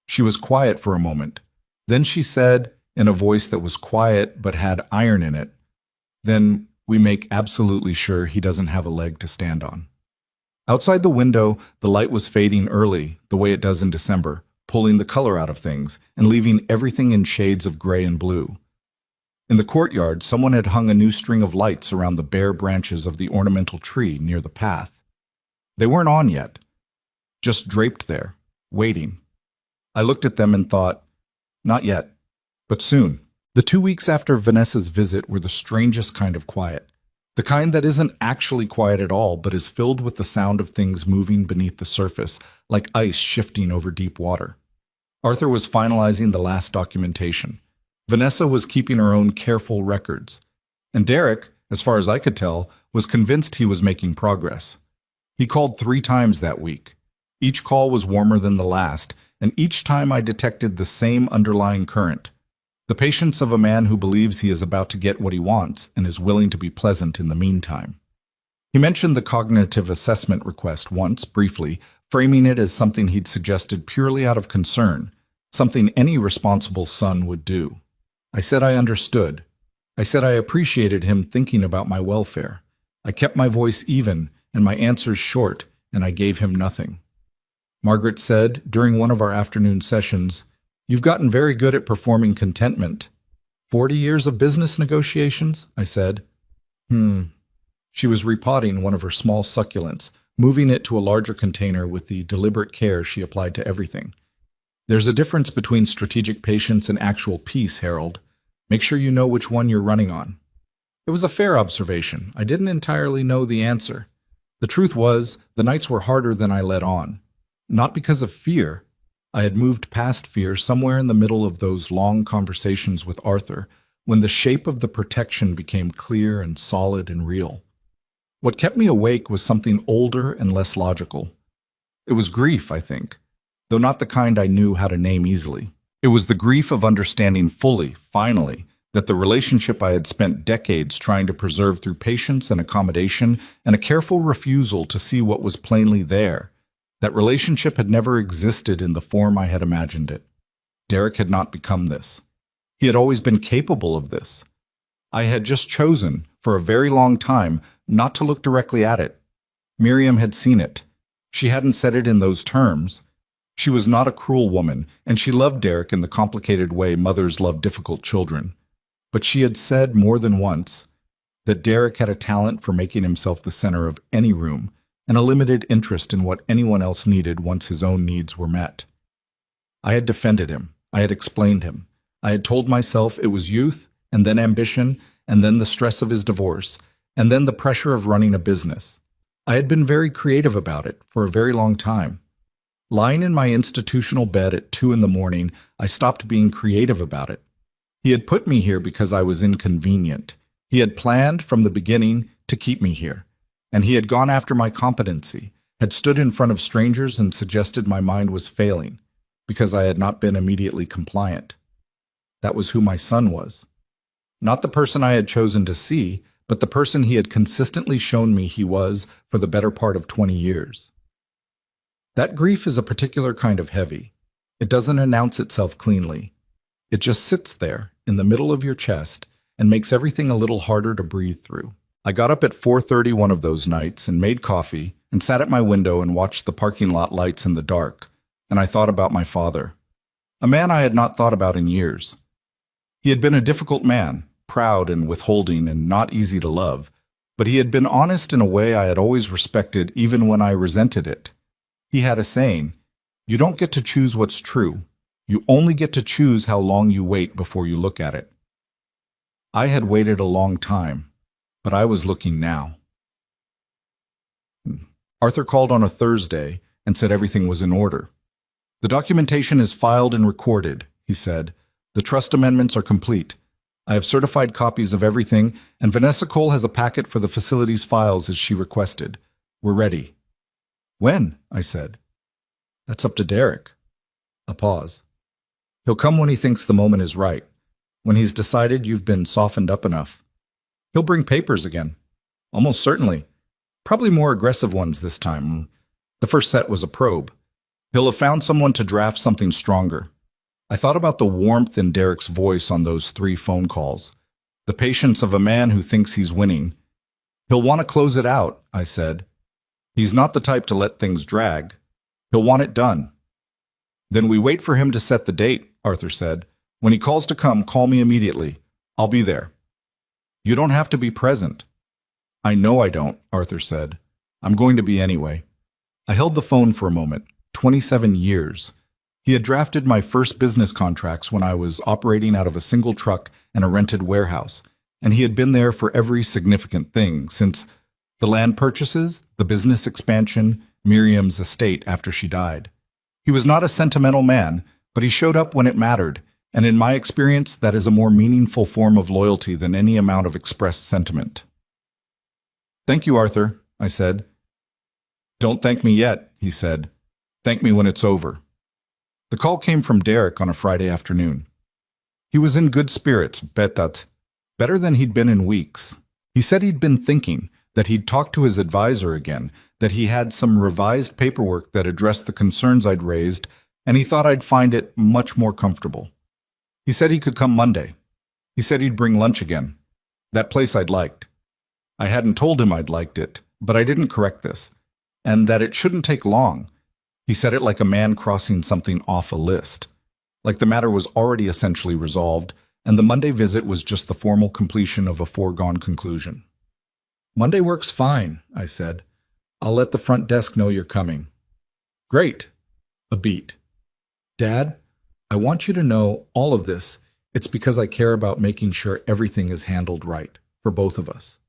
She was quiet for a moment. Then she said, in a voice that was quiet but had iron in it, "Then we make absolutely sure he doesn't have a leg to stand on." Outside the window, the light was fading early, the way it does in December, pulling the color out of things and leaving everything in shades of gray and blue. In the courtyard, someone had hung a new string of lights around the bare branches of the ornamental tree near the path. They weren't on yet, just draped there, waiting. I looked at them and thought, not yet, but soon. The 2 weeks after Vanessa's visit were the strangest kind of quiet. The kind that isn't actually quiet at all, but is filled with the sound of things moving beneath the surface, like ice shifting over deep water. Arthur was finalizing the last documentation. Vanessa was keeping her own careful records. And Derek, as far as I could tell, was convinced he was making progress. He called 3 times that week. Each call was warmer than the last, and each time I detected the same underlying current. The patience of a man who believes he is about to get what he wants and is willing to be pleasant in the meantime. He mentioned the cognitive assessment request once, briefly, framing it as something he'd suggested purely out of concern, something any responsible son would do. I said I understood. I said I appreciated him thinking about my welfare. I kept my voice even and my answers short, and I gave him nothing. Margaret said, during one of our afternoon sessions, "You've gotten very good at performing contentment." 40 years of business negotiations? I said. She was repotting one of her small succulents, moving it to a larger container with the deliberate care she applied to everything. There's a difference between strategic patience and actual peace, Harold. Make sure you know which one you're running on. It was a fair observation. I didn't entirely know the answer. The truth was, the nights were harder than I let on. Not because of fear. I had moved past fear somewhere in the middle of those long conversations with Arthur, when the shape of the protection became clear and solid and real. What kept me awake was something older and less logical. It was grief, I think, though not the kind I knew how to name easily. It was the grief of understanding fully, finally, that the relationship I had spent decades trying to preserve through patience and accommodation and a careful refusal to see what was plainly there, that relationship had never existed in the form I had imagined it. Derek had not become this. He had always been capable of this. I had just chosen, for a very long time, not to look directly at it. Miriam had seen it. She hadn't said it in those terms. She was not a cruel woman, and she loved Derek in the complicated way mothers love difficult children. But she had said more than once that Derek had a talent for making himself the center of any room, and a limited interest in what anyone else needed once his own needs were met. I had defended him. I had explained him. I had told myself it was youth, and then ambition, and then the stress of his divorce, and then the pressure of running a business. I had been very creative about it for a very long time. Lying in my institutional bed at 2 a.m, I stopped being creative about it. He had put me here because I was inconvenient. He had planned from the beginning to keep me here. And he had gone after my competency, had stood in front of strangers and suggested my mind was failing, because I had not been immediately compliant. That was who my son was. Not the person I had chosen to see, but the person he had consistently shown me he was for the better part of 20 years. That grief is a particular kind of heavy. It doesn't announce itself cleanly. It just sits there, in the middle of your chest, and makes everything a little harder to breathe through. I got up at 4:30 one of those nights and made coffee and sat at my window and watched the parking lot lights in the dark, and I thought about my father, a man I had not thought about in years. He had been a difficult man, proud and withholding and not easy to love, but he had been honest in a way I had always respected even when I resented it. He had a saying, "You don't get to choose what's true. You only get to choose how long you wait before you look at it." I had waited a long time, but I was looking now. Arthur called on a Thursday and said everything was in order. "The documentation is filed and recorded," he said. "The trust amendments are complete. I have certified copies of everything, and Vanessa Cole has a packet for the facility's files as she requested. We're ready." "When?" I said. "That's up to Derek." A pause. "He'll come when he thinks the moment is right, when he's decided you've been softened up enough. He'll bring papers again. Almost certainly. Probably more aggressive ones this time. The first set was a probe. He'll have found someone to draft something stronger." I thought about the warmth in Derek's voice on those 3 phone calls, the patience of a man who thinks he's winning. "He'll want to close it out," I said. He's not the type to let things drag. He'll want it done. Then we wait for him to set the date, Arthur said. When he calls to come, call me immediately. I'll be there. You don't have to be present. I know I don't, Arthur said. I'm going to be anyway. I held the phone for a moment. 27 years. He had drafted my first business contracts when I was operating out of a single truck and a rented warehouse, and he had been there for every significant thing since the land purchases, the business expansion, Miriam's estate after she died. He was not a sentimental man, but he showed up when it mattered, and in my experience, that is a more meaningful form of loyalty than any amount of expressed sentiment. Thank you, Arthur, I said. Don't thank me yet, he said. Thank me when it's over. The call came from Derek on a Friday afternoon. He was in good spirits, better than he'd been in weeks. He said he'd been thinking, that he'd talked to his advisor again, that he had some revised paperwork that addressed the concerns I'd raised, and he thought I'd find it much more comfortable. He said he could come Monday. He said he'd bring lunch again. That place I'd liked. I hadn't told him I'd liked it, but I didn't correct this, and that it shouldn't take long. He said it like a man crossing something off a list, like the matter was already essentially resolved, and the Monday visit was just the formal completion of a foregone conclusion. Monday works fine, I said. I'll let the front desk know you're coming. Great. A beat. Dad, I want you to know all of this. It's because I care about making sure everything is handled right for both of us.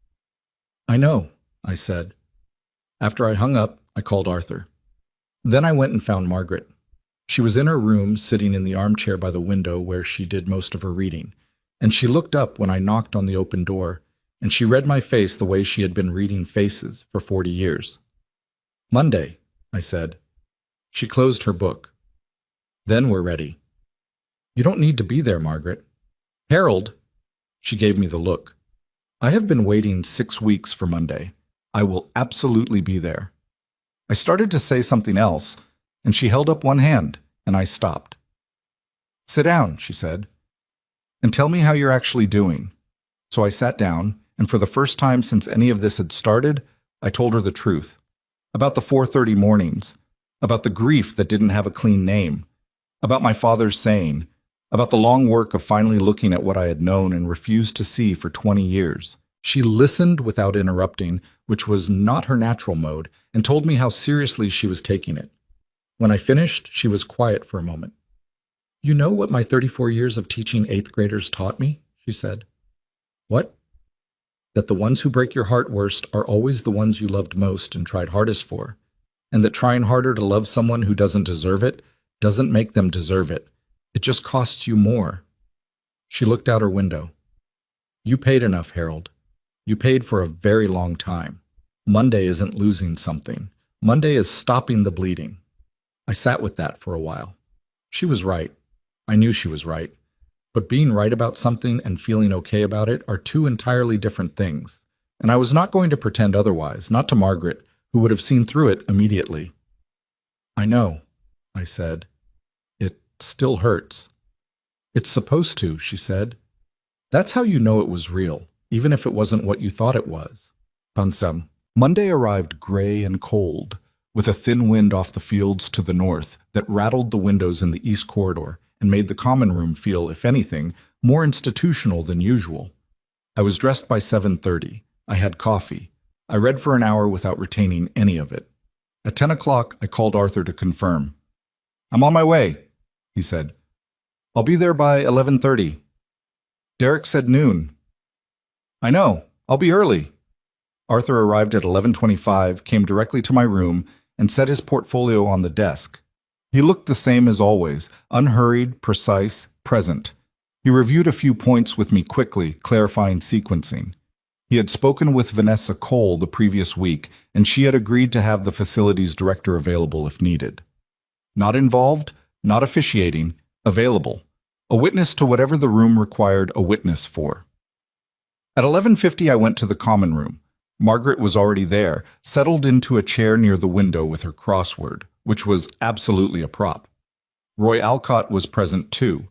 I know, I said. After I hung up, I called Arthur. Then I went and found Margaret. She was in her room, sitting in the armchair by the window where she did most of her reading, and she looked up when I knocked on the open door, and she read my face the way she had been reading faces for 40 years. Monday, I said. She closed her book. Then we're ready. You don't need to be there, Margaret. Harold, she gave me the look. I have been waiting 6 weeks for Monday. I will absolutely be there. I started to say something else, and she held up one hand, and I stopped. Sit down, she said, and tell me how you're actually doing. So I sat down, and for the first time since any of this had started, I told her the truth. About the 4:30 mornings, about the grief that didn't have a clean name, about my father's saying, about the long work of finally looking at what I had known and refused to see for 20 years. She listened without interrupting, which was not her natural mode, and told me how seriously she was taking it. When I finished, she was quiet for a moment. You know what my 34 years of teaching 8th graders taught me? She said. What? That the ones who break your heart worst are always the ones you loved most and tried hardest for, and that trying harder to love someone who doesn't deserve it doesn't make them deserve it. It just costs you more. She looked out her window. You paid enough, Harold. You paid for a very long time. Monday isn't losing something. Monday is stopping the bleeding. I sat with that for a while. She was right. I knew she was right. But being right about something and feeling okay about it are two entirely different things. And I was not going to pretend otherwise, not to Margaret, who would have seen through it immediately. I know, I said. It still hurts. It's supposed to, she said. That's how you know it was real, even if it wasn't what you thought it was. Pansam. Monday arrived gray and cold, with a thin wind off the fields to the north that rattled the windows in the east corridor and made the common room feel, if anything, more institutional than usual. I was dressed by 7:30. I had coffee. I read for an hour without retaining any of it. At 10 o'clock, I called Arthur to confirm. I'm on my way, he said. I'll be there by 11:30. Derek said noon. I know. I'll be early. Arthur arrived at 11:25, came directly to my room, and set his portfolio on the desk. He looked the same as always, unhurried, precise, present. He reviewed a few points with me quickly, clarifying sequencing. He had spoken with Vanessa Cole the previous week, and she had agreed to have the facilities director available if needed. Not involved, not officiating, available. A witness to whatever the room required a witness for. At 11:50, I went to the common room. Margaret was already there, settled into a chair near the window with her crossword, which was absolutely a prop. Roy Alcott was present too,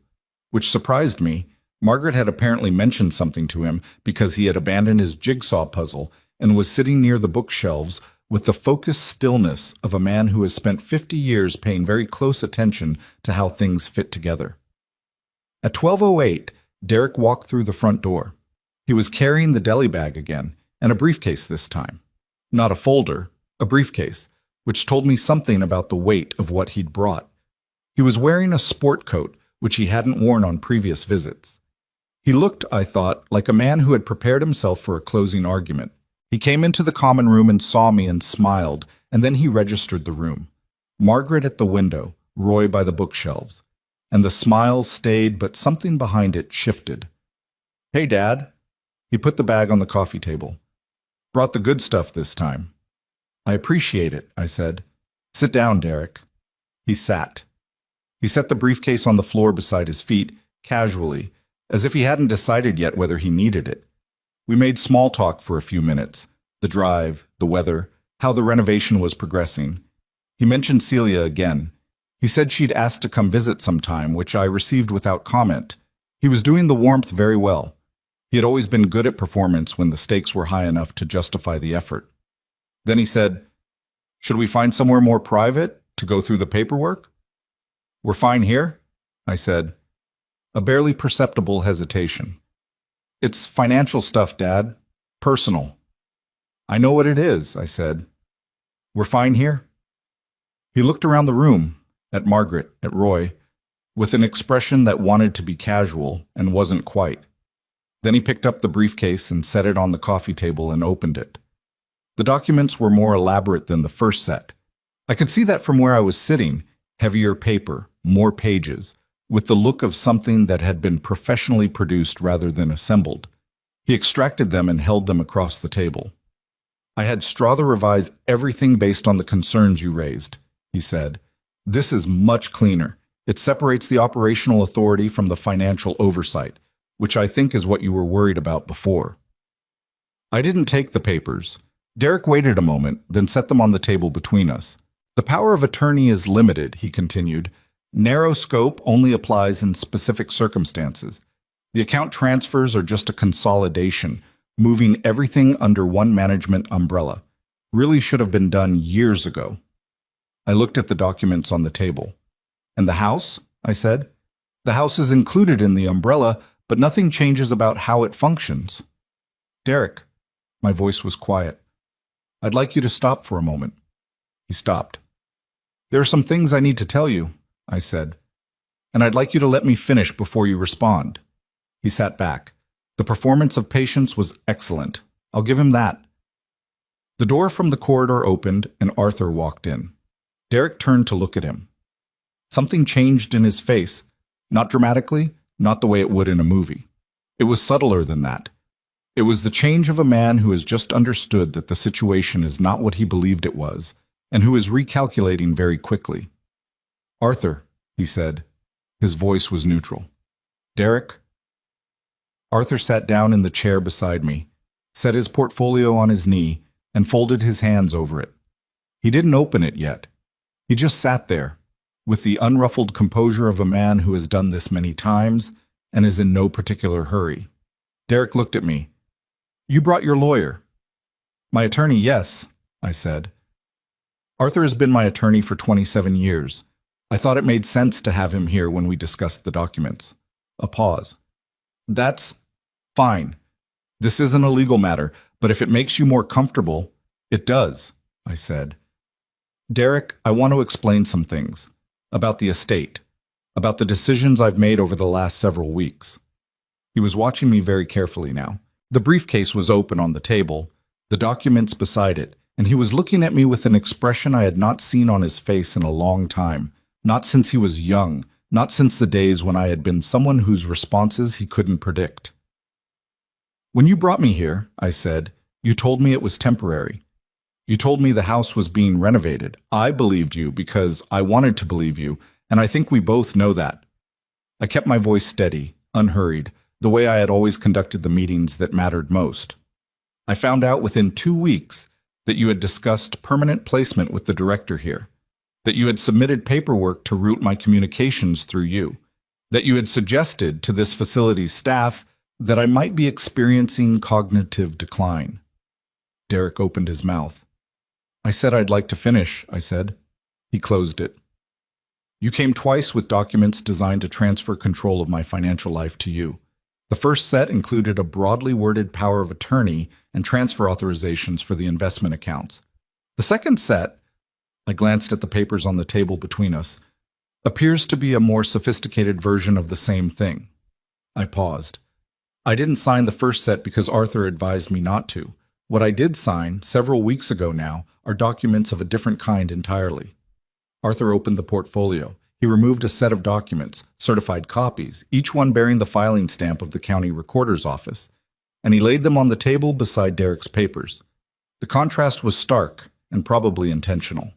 which surprised me. Margaret had apparently mentioned something to him because he had abandoned his jigsaw puzzle and was sitting near the bookshelves with the focused stillness of a man who has spent 50 years paying very close attention to how things fit together. At 12:08, Derek walked through the front door. He was carrying the deli bag again, and a briefcase this time. Not a folder, a briefcase, which told me something about the weight of what he'd brought. He was wearing a sport coat, which he hadn't worn on previous visits. He looked, I thought, like a man who had prepared himself for a closing argument. He came into the common room and saw me and smiled, and then he registered the room. Margaret at the window, Roy by the bookshelves. And the smile stayed, but something behind it shifted. "Hey, Dad." He put the bag on the coffee table. "Brought the good stuff this time." "I appreciate it," I said. "Sit down, Derek." He sat. He set the briefcase on the floor beside his feet, casually, as if he hadn't decided yet whether he needed it. We made small talk for a few minutes. The drive, the weather, how the renovation was progressing. He mentioned Celia again. He said she'd asked to come visit sometime, which I received without comment. He was doing the warmth very well. He had always been good at performance when the stakes were high enough to justify the effort. Then he said, "Should we find somewhere more private to go through the paperwork?" "We're fine here," I said. A barely perceptible hesitation. "It's financial stuff, Dad. Personal." "I know what it is," I said. "We're fine here?" He looked around the room, at Margaret, at Roy, with an expression that wanted to be casual and wasn't quite. Then he picked up the briefcase and set it on the coffee table and opened it. The documents were more elaborate than the first set. I could see that from where I was sitting, heavier paper, more pages, with the look of something that had been professionally produced rather than assembled. He extracted them and held them across the table. "I had Strother revise everything based on the concerns you raised," he said. "This is much cleaner. It separates the operational authority from the financial oversight, which I think is what you were worried about before." I didn't take the papers. Derek waited a moment, then set them on the table between us. "The power of attorney is limited," he continued. "Narrow scope only applies in specific circumstances. The account transfers are just a consolidation, moving everything under one management umbrella. Really should have been done years ago." I looked at the documents on the table. "And the house?" I said. "The house is included in the umbrella, but nothing changes about how it functions." "Derek," my voice was quiet, "I'd like you to stop for a moment." He stopped. "There are some things I need to tell you," I said, "and I'd like you to let me finish before you respond." He sat back. The performance of patience was excellent. I'll give him that. The door from the corridor opened and Arthur walked in. Derek turned to look at him. Something changed in his face, not dramatically, not the way it would in a movie. It was subtler than that. It was the change of a man who has just understood that the situation is not what he believed it was, and who is recalculating very quickly. "Arthur," he said. His voice was neutral. "Derek?" Arthur sat down in the chair beside me, set his portfolio on his knee, and folded his hands over it. He didn't open it yet. He just sat there, with the unruffled composure of a man who has done this many times and is in no particular hurry. Derek looked at me. "You brought your lawyer." "My attorney, yes," I said. "Arthur has been my attorney for 27 years. I thought it made sense to have him here when we discussed the documents." A pause. "That's fine. This isn't a legal matter, but if it makes you more comfortable, it does," I said. "Derek, I want to explain some things. About the estate. About the decisions I've made over the last several weeks." He was watching me very carefully now. The briefcase was open on the table, the documents beside it, and he was looking at me with an expression I had not seen on his face in a long time, not since he was young, not since the days when I had been someone whose responses he couldn't predict. "When you brought me here," I said, "you told me it was temporary. You told me the house was being renovated. I believed you because I wanted to believe you, and I think we both know that." I kept my voice steady, unhurried, the way I had always conducted the meetings that mattered most. "I found out within 2 weeks that you had discussed permanent placement with the director here, that you had submitted paperwork to route my communications through you, that you had suggested to this facility's staff that I might be experiencing cognitive decline." Derek opened his mouth. I said I'd like to finish, I said. He closed it. You came twice with documents designed to transfer control of my financial life to you. The first set included a broadly worded power of attorney and transfer authorizations for the investment accounts. The second set, I glanced at the papers on the table between us, appears to be a more sophisticated version of the same thing. I paused. I didn't sign the first set because Arthur advised me not to. What I did sign, several weeks ago now, are documents of a different kind entirely. Arthur opened the portfolio. He removed a set of documents, certified copies, each one bearing the filing stamp of the county recorder's office, and he laid them on the table beside Derek's papers. The contrast was stark and probably intentional.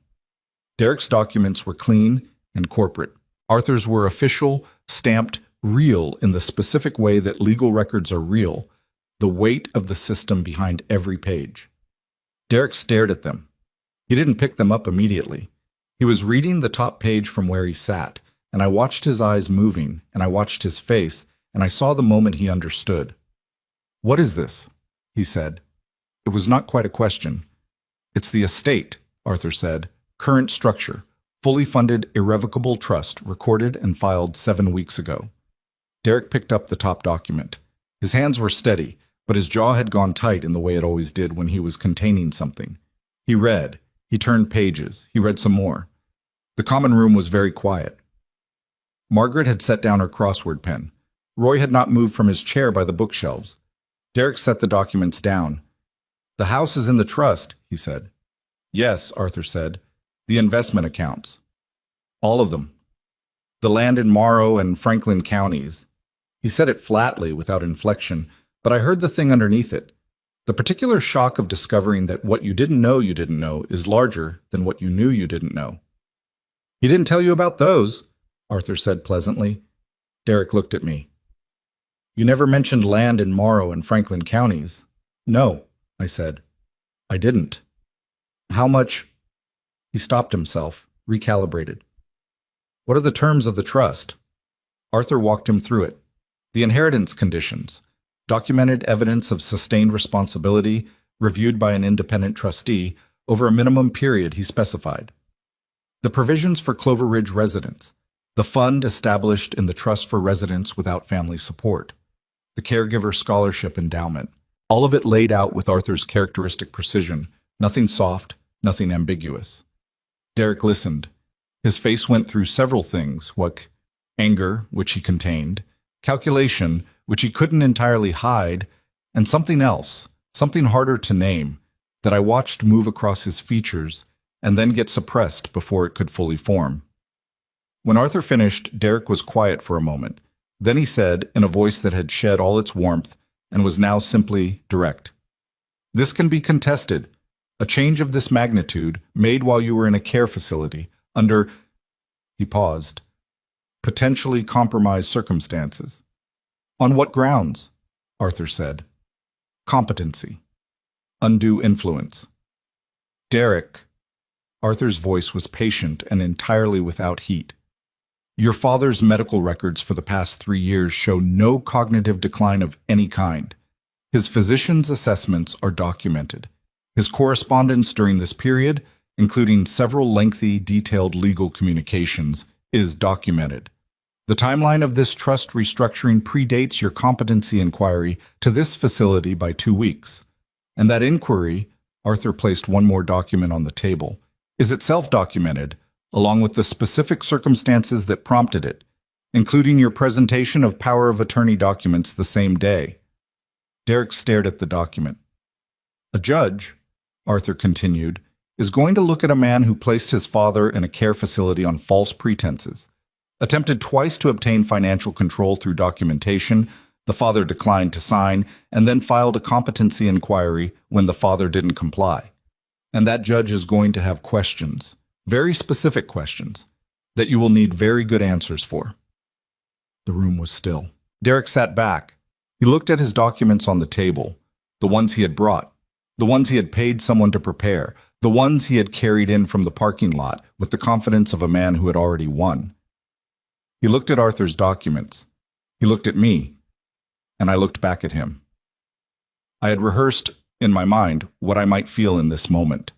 Derek's documents were clean and corporate. Arthur's were official, stamped, real in the specific way that legal records are real, the weight of the system behind every page. Derek stared at them. He didn't pick them up immediately. He was reading the top page from where he sat, and I watched his eyes moving, and I watched his face, and I saw the moment he understood. "What is this?" he said. It was not quite a question. "It's the estate," Arthur said. "Current structure. Fully funded, irrevocable trust, recorded and filed 7 weeks ago." Derek picked up the top document. His hands were steady, but his jaw had gone tight in the way it always did when he was containing something. He read. He turned pages. He read some more. The common room was very quiet. Margaret had set down her crossword pen. Roy had not moved from his chair by the bookshelves. Derek set the documents down. "The house is in the trust," he said. "Yes," Arthur said. "The investment accounts." "All of them. The land in Morrow and Franklin counties." He said it flatly, without inflection, but I heard the thing underneath it. The particular shock of discovering that what you didn't know is larger than what you knew you didn't know. "He didn't tell you about those," Arthur said pleasantly. Derek looked at me. "You never mentioned land in Morrow and Franklin counties." "No," I said. "I didn't." "How much—" He stopped himself, recalibrated. "What are the terms of the trust?" Arthur walked him through it. The inheritance conditions. Documented evidence of sustained responsibility, reviewed by an independent trustee, over a minimum period he specified. The provisions for Clover Ridge residents. The fund established in the Trust for Residents Without Family Support. The Caregiver Scholarship Endowment. All of it laid out with Arthur's characteristic precision, nothing soft, nothing ambiguous. Derek listened. His face went through several things, anger, which he contained, calculation, which he couldn't entirely hide, and something else, something harder to name, that I watched move across his features and then get suppressed before it could fully form. When Arthur finished, Derek was quiet for a moment. Then he said, in a voice that had shed all its warmth and was now simply direct, "This can be contested. A change of this magnitude, made while you were in a care facility, under—" He paused. "Potentially compromised circumstances." "On what grounds?" Arthur said. "Competency. Undue influence." "Derek." Arthur's voice was patient and entirely without heat. "Your father's medical records for the past 3 years show no cognitive decline of any kind. His physician's assessments are documented. His correspondence during this period, including several lengthy, detailed legal communications, is documented. The timeline of this trust restructuring predates your competency inquiry to this facility by 2 weeks. And that inquiry," Arthur placed one more document on the table, "is itself documented, along with the specific circumstances that prompted it, including your presentation of power of attorney documents the same day." Derek stared at the document. "A judge," Arthur continued, "is going to look at a man who placed his father in a care facility on false pretenses. Attempted twice to obtain financial control through documentation, the father declined to sign, and then filed a competency inquiry when the father didn't comply. And that judge is going to have questions, very specific questions, that you will need very good answers for." The room was still. Derek sat back. He looked at his documents on the table, the ones he had brought, the ones he had paid someone to prepare, the ones he had carried in from the parking lot with the confidence of a man who had already won. He looked at Arthur's documents. He looked at me, and I looked back at him. I had rehearsed, in my mind, what I might feel in this moment.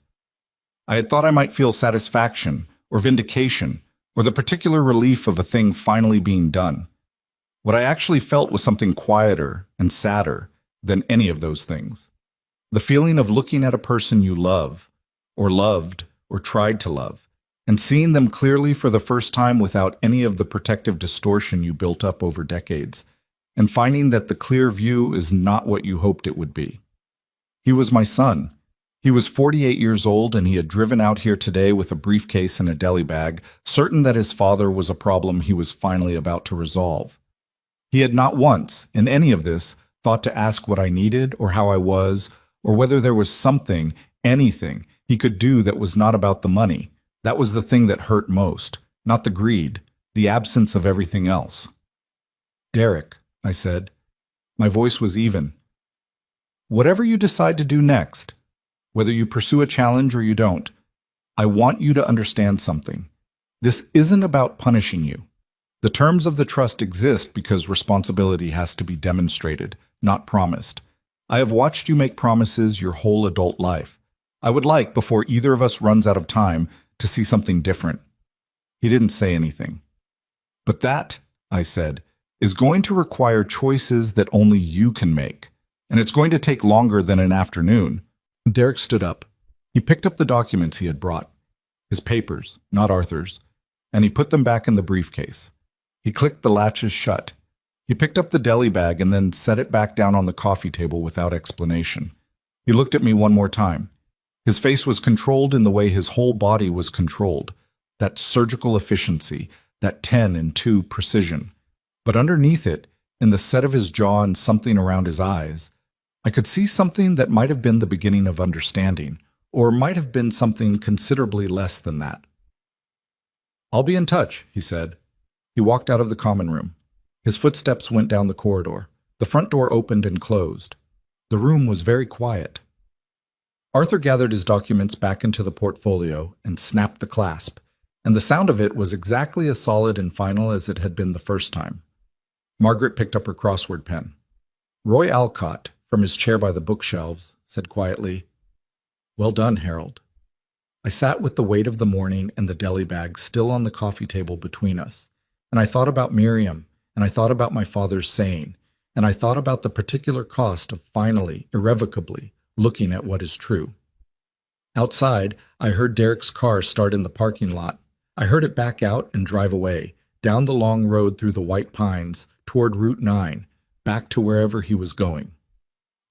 I had thought I might feel satisfaction, or vindication, or the particular relief of a thing finally being done. What I actually felt was something quieter and sadder than any of those things. The feeling of looking at a person you love, or loved, or tried to love, and seeing them clearly for the first time without any of the protective distortion you built up over decades, and finding that the clear view is not what you hoped it would be. He was my son. He was 48 years old, and he had driven out here today with a briefcase and a deli bag, certain that his father was a problem he was finally about to resolve. He had not once, in any of this, thought to ask what I needed or how I was, or whether there was something, anything, he could do that was not about the money. That was the thing that hurt most, not the greed, the absence of everything else. "Derek," I said. My voice was even. "Whatever you decide to do next, whether you pursue a challenge or you don't, I want you to understand something. This isn't about punishing you. The terms of the trust exist because responsibility has to be demonstrated, not promised. I have watched you make promises your whole adult life. I would like, before either of us runs out of time, to see something different." He didn't say anything. "But that," I said, "is going to require choices that only you can make, and it's going to take longer than an afternoon." Derek stood up. He picked up the documents he had brought, his papers, not Arthur's, and he put them back in the briefcase. He clicked the latches shut. He picked up the deli bag and then set it back down on the coffee table without explanation. He looked at me one more time. His face was controlled in the way his whole body was controlled, that surgical efficiency, that 10 and 2 precision. But underneath it, in the set of his jaw and something around his eyes, I could see something that might have been the beginning of understanding, or might have been something considerably less than that. "I'll be in touch," he said. He walked out of the common room. His footsteps went down the corridor. The front door opened and closed. The room was very quiet. Arthur gathered his documents back into the portfolio and snapped the clasp, and the sound of it was exactly as solid and final as it had been the first time. Margaret picked up her crossword pen. Roy Alcott, from his chair by the bookshelves, said quietly, "Well done, Harold." I sat with the weight of the morning and the deli bag still on the coffee table between us, and I thought about Miriam, and I thought about my father's saying, and I thought about the particular cost of finally, irrevocably, looking at what is true. Outside, I heard Derek's car start in the parking lot. I heard it back out and drive away, down the long road through the white pines, toward Route 9, back to wherever he was going.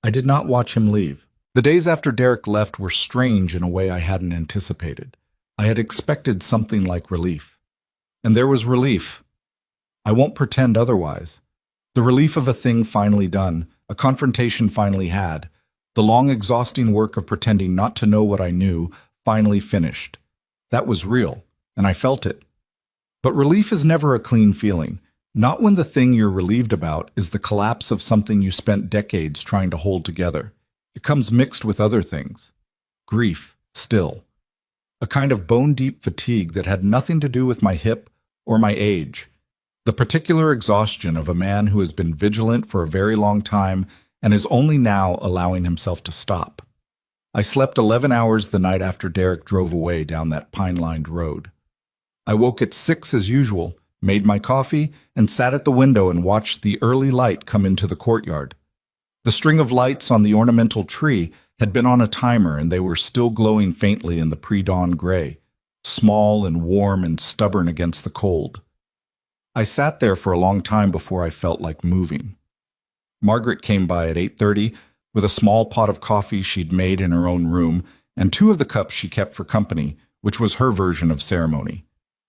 I did not watch him leave. The days after Derek left were strange in a way I hadn't anticipated. I had expected something like relief. And there was relief. I won't pretend otherwise. The relief of a thing finally done, a confrontation finally had, the long exhausting work of pretending not to know what I knew finally finished. That was real, and I felt it. But relief is never a clean feeling, not when the thing you're relieved about is the collapse of something you spent decades trying to hold together. It comes mixed with other things. Grief, still. A kind of bone-deep fatigue that had nothing to do with my hip or my age. The particular exhaustion of a man who has been vigilant for a very long time and is only now allowing himself to stop. I slept 11 hours the night after Derek drove away down that pine-lined road. I woke at 6 as usual, made my coffee, and sat at the window and watched the early light come into the courtyard. The string of lights on the ornamental tree had been on a timer, and they were still glowing faintly in the pre-dawn gray, small and warm and stubborn against the cold. I sat there for a long time before I felt like moving. Margaret came by at 8:30 with a small pot of coffee she'd made in her own room and 2 of the cups she kept for company, which was her version of ceremony.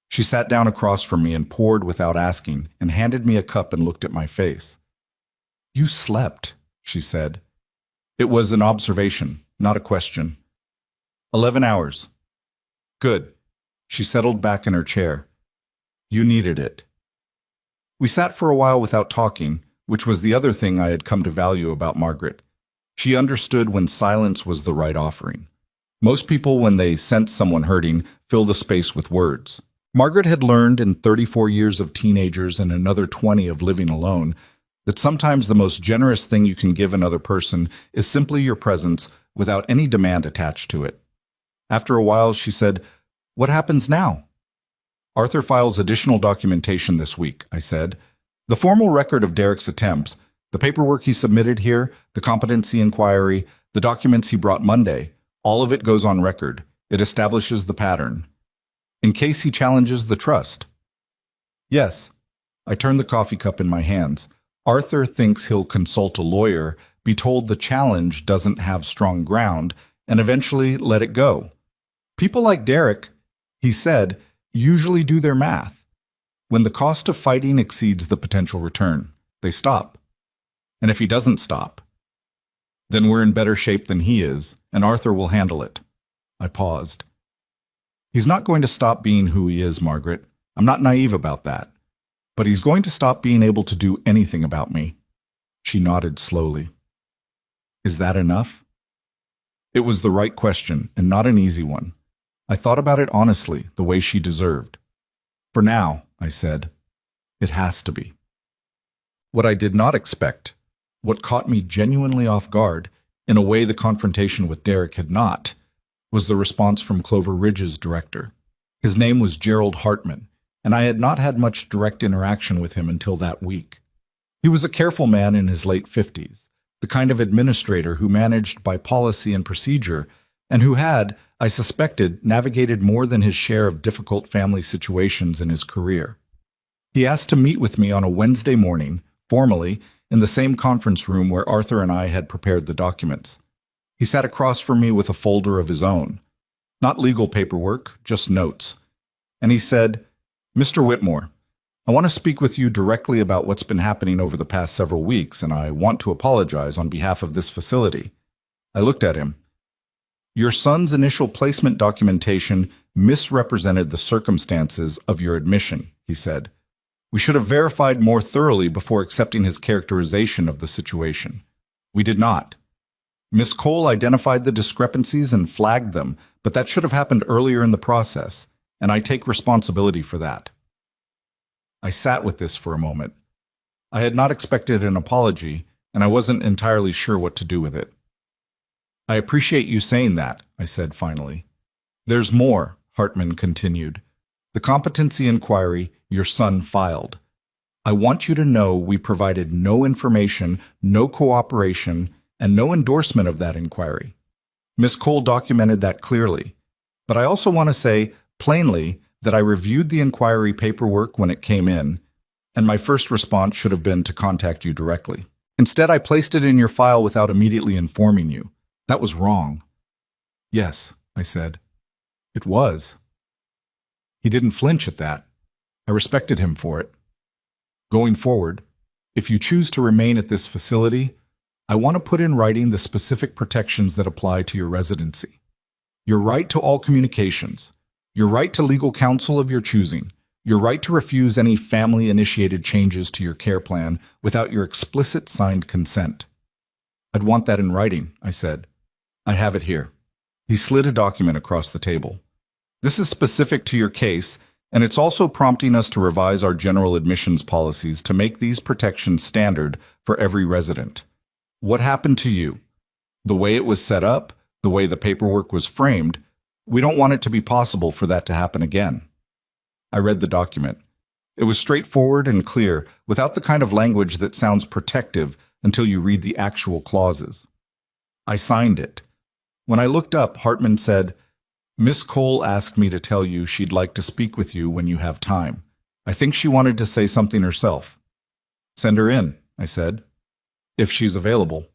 She sat down across from me and poured without asking and handed me a cup and looked at my face. "You slept," she said. It was an observation, not a question. 11 hours. Good. She settled back in her chair. You needed it. We sat for a while without talking, which was the other thing I had come to value about Margaret. She understood when silence was the right offering. Most people, when they sense someone hurting, fill the space with words. Margaret had learned in 34 years of teenagers and another 20 of living alone that sometimes the most generous thing you can give another person is simply your presence without any demand attached to it. After a while, she said, "What happens now?" "Arthur files additional documentation this week," I said. "The formal record of Derek's attempts, the paperwork he submitted here, the competency inquiry, the documents he brought Monday, all of it goes on record. It establishes the pattern. In case he challenges the trust." "Yes." I turned the coffee cup in my hands. "Arthur thinks he'll consult a lawyer, be told the challenge doesn't have strong ground, and eventually let it go. People like Derek," he said, "usually do their math. When the cost of fighting exceeds the potential return, they stop. And if he doesn't stop, then we're in better shape than he is, and Arthur will handle it." I paused. "He's not going to stop being who he is, Margaret. I'm not naive about that. But he's going to stop being able to do anything about me." She nodded slowly. "Is that enough?" It was the right question, and not an easy one. I thought about it honestly, the way she deserved. "For now," I said, "it has to be." What I did not expect, what caught me genuinely off guard, in a way the confrontation with Derek had not, was the response from Clover Ridge's director. His name was Gerald Hartman, and I had not had much direct interaction with him until that week. He was a careful man in his late 50s, the kind of administrator who managed by policy and procedure, and who had, I suspected, navigated more than his share of difficult family situations in his career. He asked to meet with me on a Wednesday morning, formally, in the same conference room where Arthur and I had prepared the documents. He sat across from me with a folder of his own. Not legal paperwork, just notes. And he said, "Mr. Whitmore, I want to speak with you directly about what's been happening over the past several weeks, and I want to apologize on behalf of this facility." I looked at him. "Your son's initial placement documentation misrepresented the circumstances of your admission," he said. "We should have verified more thoroughly before accepting his characterization of the situation. We did not. Miss Cole identified the discrepancies and flagged them, but that should have happened earlier in the process, and I take responsibility for that." I sat with this for a moment. I had not expected an apology, and I wasn't entirely sure what to do with it. "I appreciate you saying that," I said finally. "There's more," Hartman continued. "The competency inquiry your son filed. I want you to know we provided no information, no cooperation, and no endorsement of that inquiry. Miss Cole documented that clearly. But I also want to say, plainly, that I reviewed the inquiry paperwork when it came in, and my first response should have been to contact you directly. Instead, I placed it in your file without immediately informing you. That was wrong." "Yes," I said. "It was." He didn't flinch at that. I respected him for it. "Going forward, if you choose to remain at this facility, I want to put in writing the specific protections that apply to your residency. Your right to all communications, your right to legal counsel of your choosing, your right to refuse any family-initiated changes to your care plan without your explicit signed consent." "I'd want that in writing," I said. "I have it here." He slid a document across the table. "This is specific to your case, and it's also prompting us to revise our general admissions policies to make these protections standard for every resident. What happened to you? The way it was set up, the way the paperwork was framed, we don't want it to be possible for that to happen again." I read the document. It was straightforward and clear, without the kind of language that sounds protective until you read the actual clauses. I signed it. When I looked up, Hartman said, "Miss Cole asked me to tell you she'd like to speak with you when you have time. I think she wanted to say something herself." "Send her in," I said, "if she's available."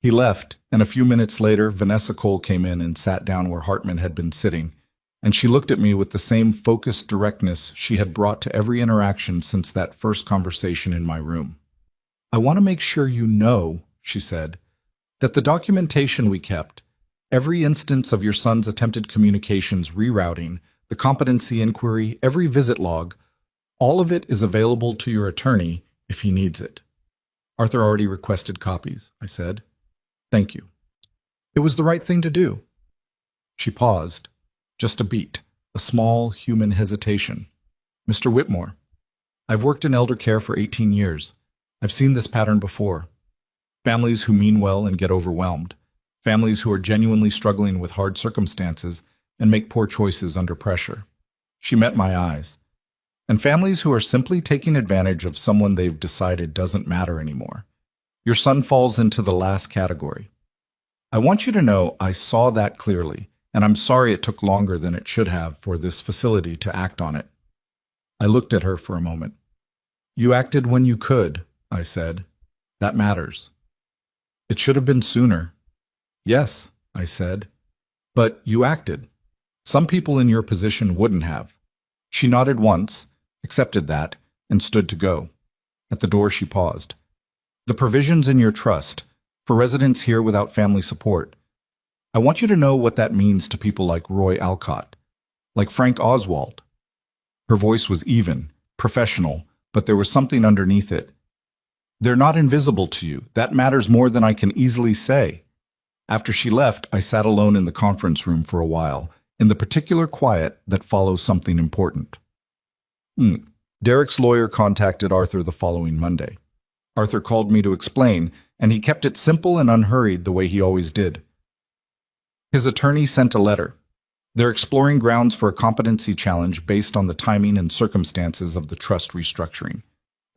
He left, and a few minutes later, Vanessa Cole came in and sat down where Hartman had been sitting, and she looked at me with the same focused directness she had brought to every interaction since that first conversation in my room. "I want to make sure you know," she said, "that the documentation we kept, every instance of your son's attempted communications rerouting, the competency inquiry, every visit log, all of it is available to your attorney if he needs it." "Arthur already requested copies," I said. "Thank you." "It was the right thing to do." She paused. Just a beat, a small human hesitation. "Mr. Whitmore, I've worked in elder care for 18 years. I've seen this pattern before. Families who mean well and get overwhelmed. families who are genuinely struggling with hard circumstances and make poor choices under pressure. She met my eyes. And families who are simply taking advantage of someone they've decided doesn't matter anymore. Your son falls into the last category. I want you to know I saw that clearly, and I'm sorry it took longer than it should have for this facility to act on it. I looked at her for a moment. You acted when you could, I said. That matters. It should have been sooner. Yes, I said. But you acted. Some people in your position wouldn't have. She nodded once, accepted that, and stood to go. At the door she paused. The provisions in your trust, for residents here without family support. I want you to know what that means to people like Roy Alcott, like Frank Oswald. Her voice was even, professional, but there was something underneath it. They're not invisible to you. That matters more than I can easily say. After she left, I sat alone in the conference room for a while, in the particular quiet that follows something important. Derek's lawyer contacted Arthur the following Monday. Arthur called me to explain, and he kept it simple and unhurried the way he always did. His attorney sent a letter. They're exploring grounds for a competency challenge based on the timing and circumstances of the trust restructuring,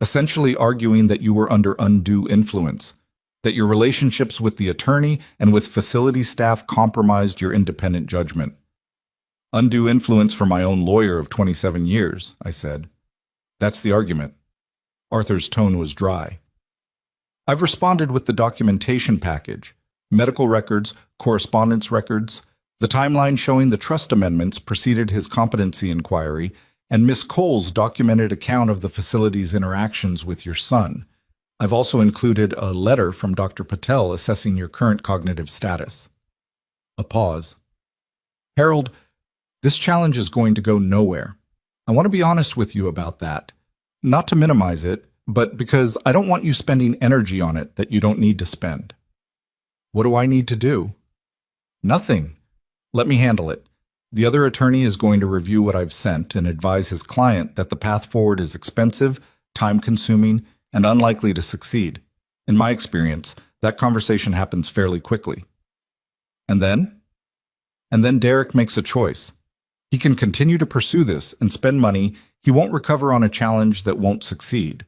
essentially arguing that you were under undue influence, that your relationships with the attorney and with facility staff compromised your independent judgment. Undue influence for my own lawyer of 27 years, I said. That's the argument. Arthur's tone was dry. I've responded with the documentation package, medical records, correspondence records, the timeline showing the trust amendments preceded his competency inquiry, and Miss Cole's documented account of the facility's interactions with your son. I've also included a letter from Dr. Patel assessing your current cognitive status. A pause. Harold, this challenge is going to go nowhere. I want to be honest with you about that. Not to minimize it, but because I don't want you spending energy on it that you don't need to spend. What do I need to do? Nothing. Let me handle it. The other attorney is going to review what I've sent and advise his client that the path forward is expensive, time-consuming, and unlikely to succeed. In my experience, that conversation happens fairly quickly. And then? And then Derek makes a choice. He can continue to pursue this and spend money he won't recover on a challenge that won't succeed.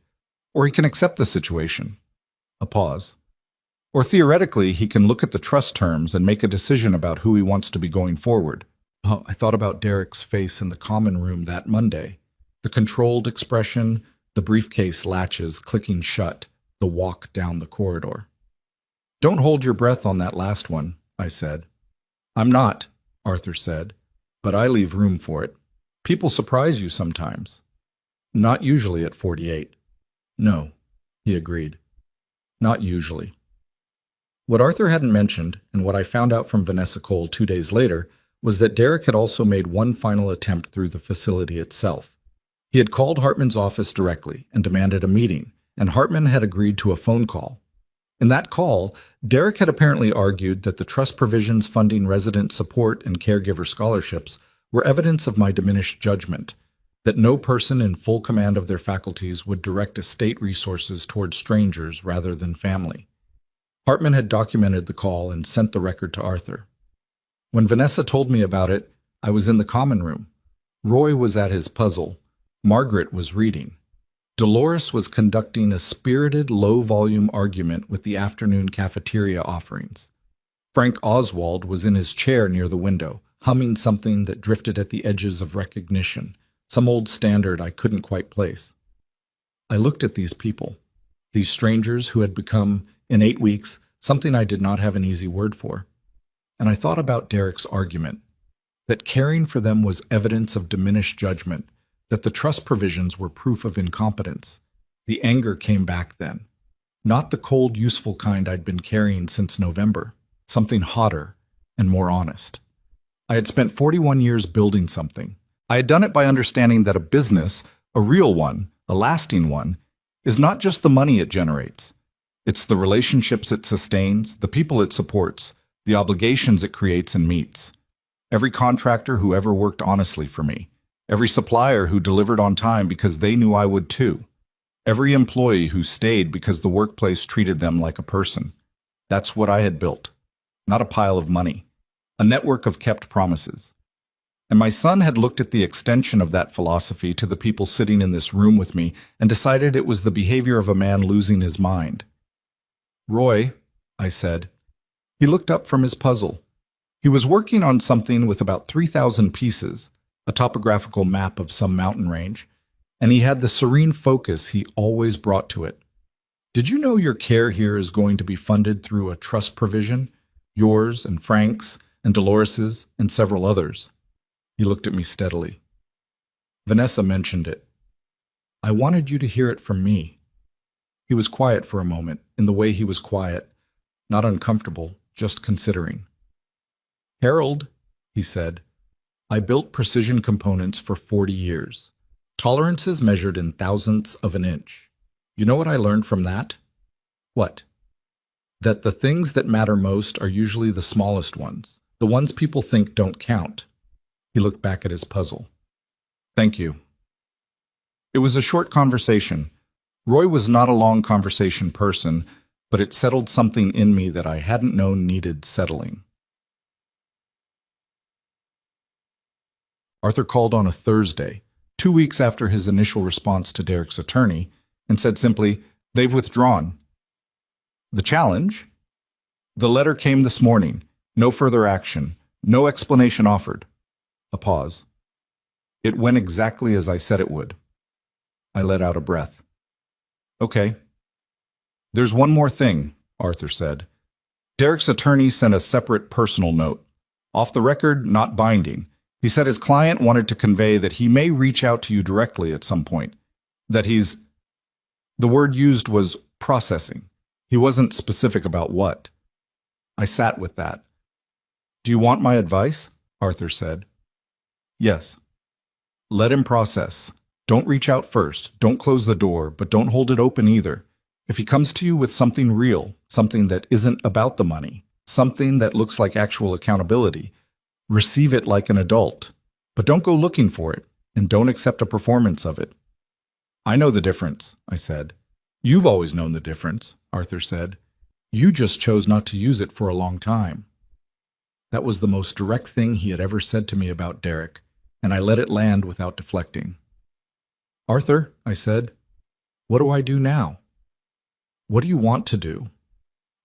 Or he can accept the situation. A pause. Or theoretically, he can look at the trust terms and make a decision about who he wants to be going forward. Oh, I thought about Derek's face in the common room that Monday. The controlled expression, the briefcase latches clicking shut, the walk down the corridor. Don't hold your breath on that last one, I said. I'm not, Arthur said, but I leave room for it. People surprise you sometimes. Not usually at 48. No, he agreed. Not usually. What Arthur hadn't mentioned, and what I found out from Vanessa Cole 2 days later, was that Derek had also made one final attempt through the facility itself. He had called Hartman's office directly and demanded a meeting, and Hartman had agreed to a phone call. In that call, Derek had apparently argued that the trust provisions funding resident support and caregiver scholarships were evidence of my diminished judgment, that no person in full command of their faculties would direct estate resources toward strangers rather than family. Hartman had documented the call and sent the record to Arthur. When Vanessa told me about it, I was in the common room. Roy was at his puzzle. Margaret was reading. Dolores was conducting a spirited, low-volume argument with the afternoon cafeteria offerings. Frank Oswald was in his chair near the window, humming something that drifted at the edges of recognition, some old standard I couldn't quite place. I looked at these people, these strangers who had become, in 8 weeks, something I did not have an easy word for. And I thought about Derek's argument, that caring for them was evidence of diminished judgment, that the trust provisions were proof of incompetence. The anger came back then. Not the cold, useful kind I'd been carrying since November, something hotter and more honest. I had spent 41 years building something. I had done it by understanding that a business, a real one, a lasting one, is not just the money it generates. It's the relationships it sustains, the people it supports, the obligations it creates and meets. Every contractor who ever worked honestly for me. Every supplier who delivered on time because they knew I would too. Every employee who stayed because the workplace treated them like a person. That's what I had built. not a pile of money. A network of kept promises. And my son had looked at the extension of that philosophy to the people sitting in this room with me and decided it was the behavior of a man losing his mind. "Roy," I said. He looked up from his puzzle. He was working on something with about 3,000 pieces, a topographical map of some mountain range, and he had the serene focus he always brought to it. "Did you know your care here is going to be funded through a trust provision? Yours and Frank's and Dolores's and several others." He looked at me steadily. "Vanessa mentioned it. I wanted you to hear it from me." He was quiet for a moment, in the way he was quiet, not uncomfortable, just considering. "Harold," he said, "I built precision components for 40 years. Tolerances measured in thousandths of an inch. You know what I learned from that?" "What?" "That the things that matter most are usually the smallest ones, the ones people think don't count." He looked back at his puzzle. "Thank you." It was a short conversation. Roy was not a long conversation person, but it settled something in me that I hadn't known needed settling. Arthur called on a Thursday, 2 weeks after his initial response to Derek's attorney, and said simply, "They've withdrawn." "The challenge?" "The letter came this morning. No further action. No explanation offered." A pause. "It went exactly as I said it would." I let out a breath. "Okay." "There's one more thing," Arthur said. Derek's attorney sent a separate personal note. Off the record, not binding. He said his client wanted to convey that he may reach out to you directly at some point. That he's... The word used was processing. He wasn't specific about what. I sat with that. "Do you want my advice?" Arthur said. "Yes." "Let him process. Don't reach out first. Don't close the door, but don't hold it open either. If he comes to you with something real, something that isn't about the money, something that looks like actual accountability, receive it like an adult. But don't go looking for it, and don't accept a performance of it." "I know the difference," I said. "You've always known the difference," Arthur said. "You just chose not to use it for a long time." That was the most direct thing he had ever said to me about Derek, and I let it land without deflecting. "Arthur," I said, "what do I do now?" "What do you want to do?"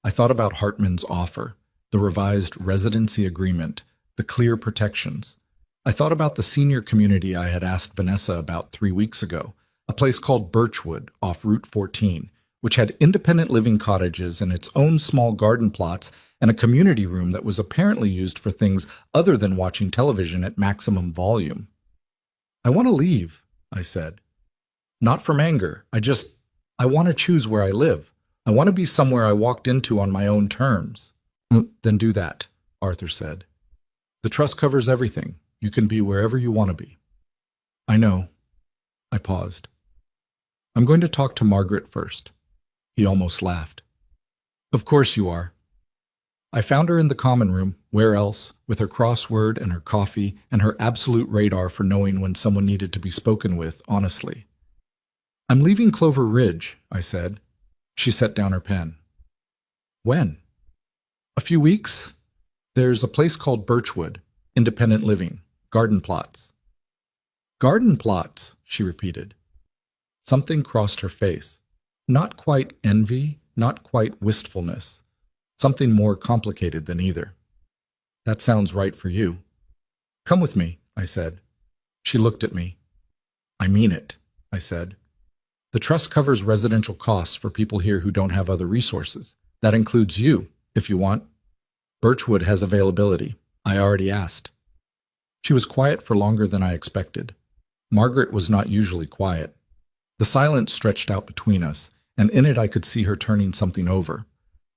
I thought about Hartman's offer, the revised residency agreement, the clear protections. I thought about the senior community I had asked Vanessa about 3 weeks ago, a place called Birchwood off Route 14, which had independent living cottages and its own small garden plots and a community room that was apparently used for things other than watching television at maximum volume. "I want to leave," I said. "Not from anger. I want to choose where I live. I want to be somewhere I walked into on my own terms." "Then do that," Arthur said. "The trust covers everything. You can be wherever you want to be." "I know." I paused. "I'm going to talk to Margaret first." He almost laughed. "Of course you are." I found her in the common room, where else, with her crossword and her coffee and her absolute radar for knowing when someone needed to be spoken with, honestly. "I'm leaving Clover Ridge," I said. She set down her pen. "When?" "A few weeks. There's a place called Birchwood, independent living, garden plots." "Garden plots," she repeated. Something crossed her face. Not quite envy, not quite wistfulness. Something more complicated than either. "That sounds right for you." "Come with me," I said. She looked at me. "I mean it," I said. "The trust covers residential costs for people here who don't have other resources. That includes you, if you want. Birchwood has availability. I already asked." She was quiet for longer than I expected. Margaret was not usually quiet. The silence stretched out between us, and in it I could see her turning something over.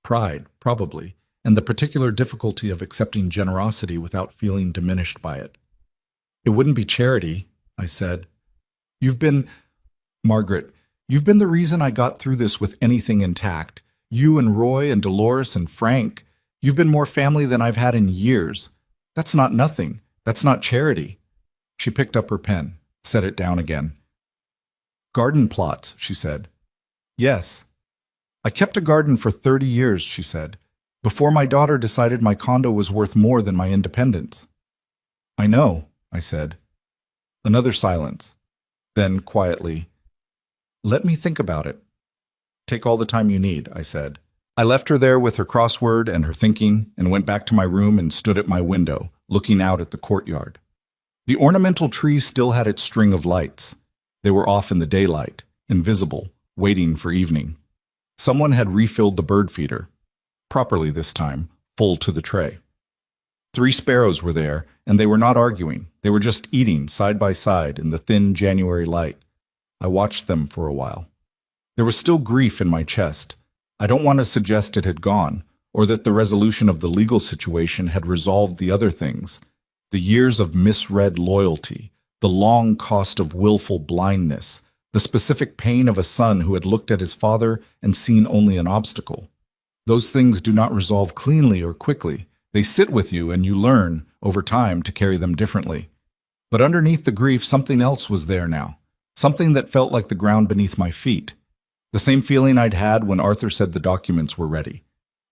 Pride, probably, and the particular difficulty of accepting generosity without feeling diminished by it. "It wouldn't be charity," I said. Margaret, you've been the reason I got through this with anything intact. You and Roy and Dolores and Frank. You've been more family than I've had in years. That's not nothing. That's not charity." She picked up her pen, set it down again. "Garden plots," she said. "Yes. I kept a garden for 30 years, she said. before my daughter decided my condo was worth more than my independence. I know, I said. Another silence. Then, quietly, let me think about it. Take all the time you need, I said. I left her there with her crossword and her thinking and went back to my room and stood at my window, looking out at the courtyard. The ornamental tree still had its string of lights. They were off in the daylight, invisible, waiting for evening. Someone had refilled the bird feeder, properly this time, full to the tray. 3 sparrows were there, and they were not arguing. They were just eating side by side in the thin January light. I watched them for a while. There was still grief in my chest. I don't want to suggest it had gone, or that the resolution of the legal situation had resolved the other things. The years of misread loyalty, the long cost of willful blindness, the specific pain of a son who had looked at his father and seen only an obstacle. Those things do not resolve cleanly or quickly. They sit with you and you learn, over time, to carry them differently. But underneath the grief, something else was there now. Something that felt like the ground beneath my feet. The same feeling I'd had when Arthur said the documents were ready.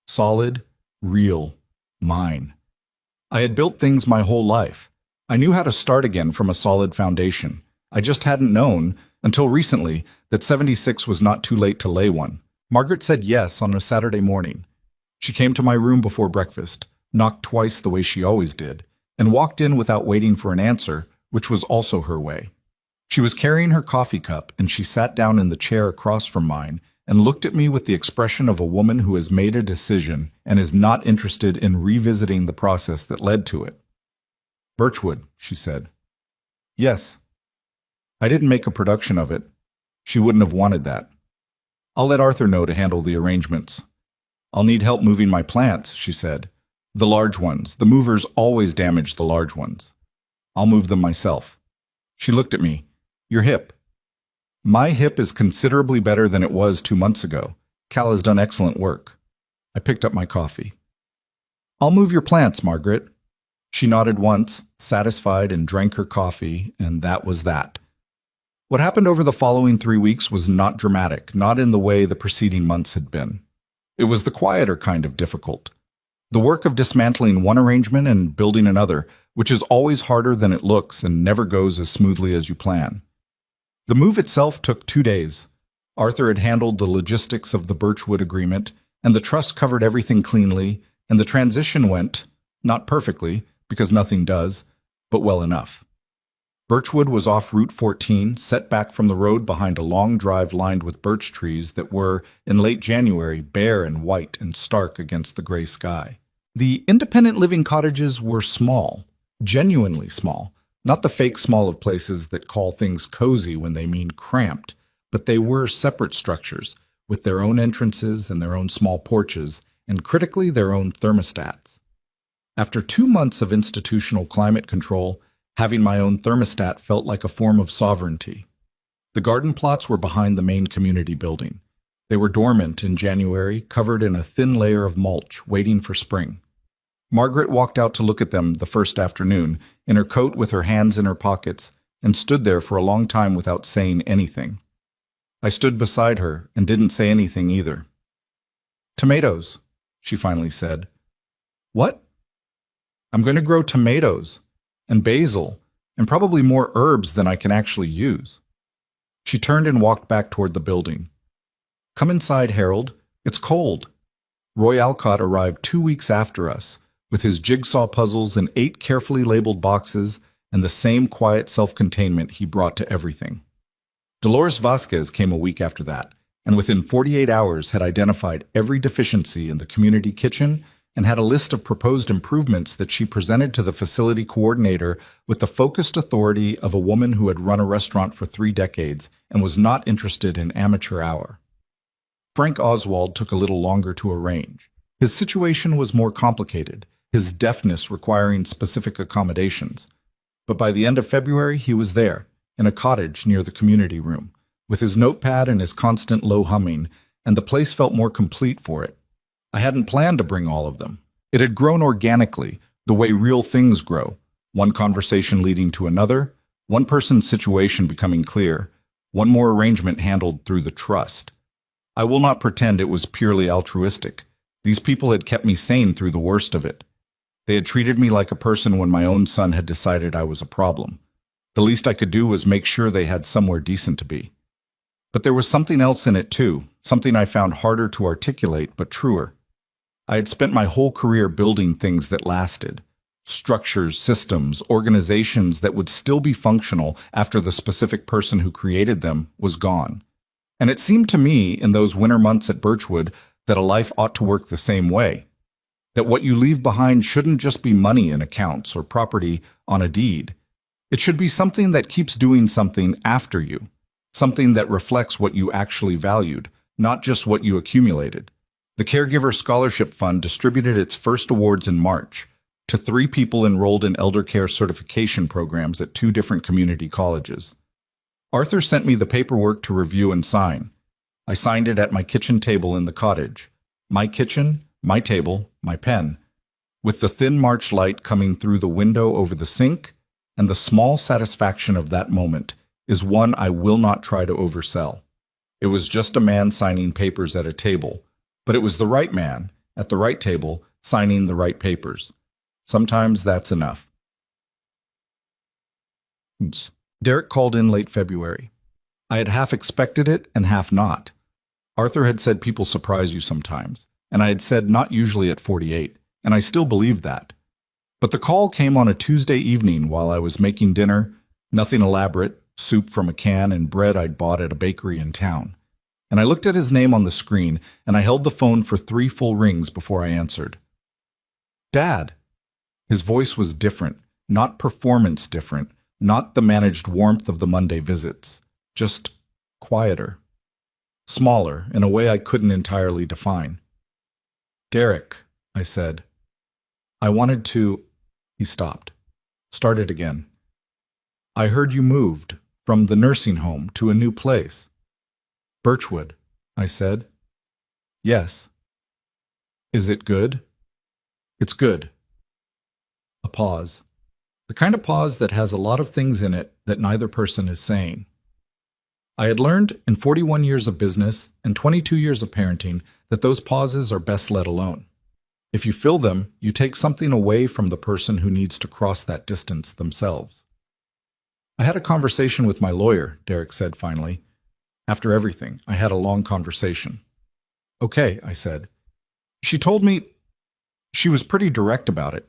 Solid, real, mine. I had built things my whole life. I knew how to start again from a solid foundation. I just hadn't known, until recently, that 76 was not too late to lay one. Margaret said yes on a Saturday morning. She came to my room before breakfast, knocked twice the way she always did, and walked in without waiting for an answer, which was also her way. She was carrying her coffee cup, and she sat down in the chair across from mine and looked at me with the expression of a woman who has made a decision and is not interested in revisiting the process that led to it. "Birchwood," she said. "Yes." I didn't make a production of it. She wouldn't have wanted that. "I'll let Arthur know to handle the arrangements." "I'll need help moving my plants," she said. "The large ones. The movers always damage the large ones. I'll move them myself." She looked at me. "Your hip." "My hip is considerably better than it was 2 months ago. Cal has done excellent work." I picked up my coffee. "I'll move your plants, Margaret." She nodded once, satisfied, and drank her coffee, and that was that. What happened over the following 3 weeks was not dramatic, not in the way the preceding months had been. It was the quieter kind of difficult. The work of dismantling one arrangement and building another, which is always harder than it looks and never goes as smoothly as you plan. The move itself took 2 days. Arthur had handled the logistics of the Birchwood agreement, and the trust covered everything cleanly, and the transition went, not perfectly, because nothing does, but well enough. Birchwood was off Route 14, set back from the road behind a long drive lined with birch trees that were, in late January, bare and white and stark against the gray sky. The independent living cottages were small, genuinely small, not the fake small of places that call things cozy when they mean cramped, but they were separate structures, with their own entrances and their own small porches, and critically their own thermostats. After 2 months of institutional climate control, having my own thermostat felt like a form of sovereignty. The garden plots were behind the main community building. They were dormant in January, covered in a thin layer of mulch, waiting for spring. Margaret walked out to look at them the first afternoon, in her coat with her hands in her pockets, and stood there for a long time without saying anything. I stood beside her and didn't say anything either. "Tomatoes," she finally said. "What?" "I'm going to grow tomatoes, and basil, and probably more herbs than I can actually use." She turned and walked back toward the building. "Come inside, Harold. It's cold." Roy Alcott arrived 2 weeks after us, with his jigsaw puzzles in 8 carefully labeled boxes and the same quiet self-containment he brought to everything. Dolores Vasquez came a week after that, and within 48 hours had identified every deficiency in the community kitchen and had a list of proposed improvements that she presented to the facility coordinator with the focused authority of a woman who had run a restaurant for 3 decades and was not interested in amateur hour. Frank Oswald took a little longer to arrange. His situation was more complicated, his deafness requiring specific accommodations. But by the end of February, he was there, in a cottage near the community room, with his notepad and his constant low humming, and the place felt more complete for it. I hadn't planned to bring all of them. It had grown organically, the way real things grow, one conversation leading to another, one person's situation becoming clear, one more arrangement handled through the trust. I will not pretend it was purely altruistic. These people had kept me sane through the worst of it. They had treated me like a person when my own son had decided I was a problem. The least I could do was make sure they had somewhere decent to be. But there was something else in it too, something I found harder to articulate but truer. I had spent my whole career building things that lasted. Structures, systems, organizations that would still be functional after the specific person who created them was gone. And it seemed to me, in those winter months at Birchwood, that a life ought to work the same way. That what you leave behind shouldn't just be money in accounts or property on a deed. It should be something that keeps doing something after you, something that reflects what you actually valued, not just what you accumulated. The Caregiver Scholarship Fund distributed its first awards in March to 3 people enrolled in elder care certification programs at 2 different community colleges. Arthur sent me the paperwork to review and sign. I signed it at my kitchen table in the cottage. My kitchen, my table, my pen, with the thin March light coming through the window over the sink, and the small satisfaction of that moment is one I will not try to oversell. It was just a man signing papers at a table, but it was the right man, at the right table, signing the right papers. Sometimes that's enough. Derek called in late February. I had half expected it and half not. Arthur had said people surprise you sometimes, and I had said not usually at 48, and I still believed that. But the call came on a Tuesday evening while I was making dinner, nothing elaborate, soup from a can and bread I'd bought at a bakery in town. And I looked at his name on the screen, and I held the phone for 3 full rings before I answered. Dad. His voice was different, not performance different, not the managed warmth of the Monday visits, just quieter. Smaller, in a way I couldn't entirely define. Derek, I said. I wanted to... He stopped. Started again. I heard you moved from the nursing home to a new place. Birchwood, I said. Yes. Is it good? It's good. A pause. The kind of pause that has a lot of things in it that neither person is saying. I had learned in 41 years of business and 22 years of parenting that those pauses are best let alone. If you fill them, you take something away from the person who needs to cross that distance themselves. I had a conversation with my lawyer, Derek said finally. After everything, I had a long conversation. Okay, I said. She told me she was pretty direct about it.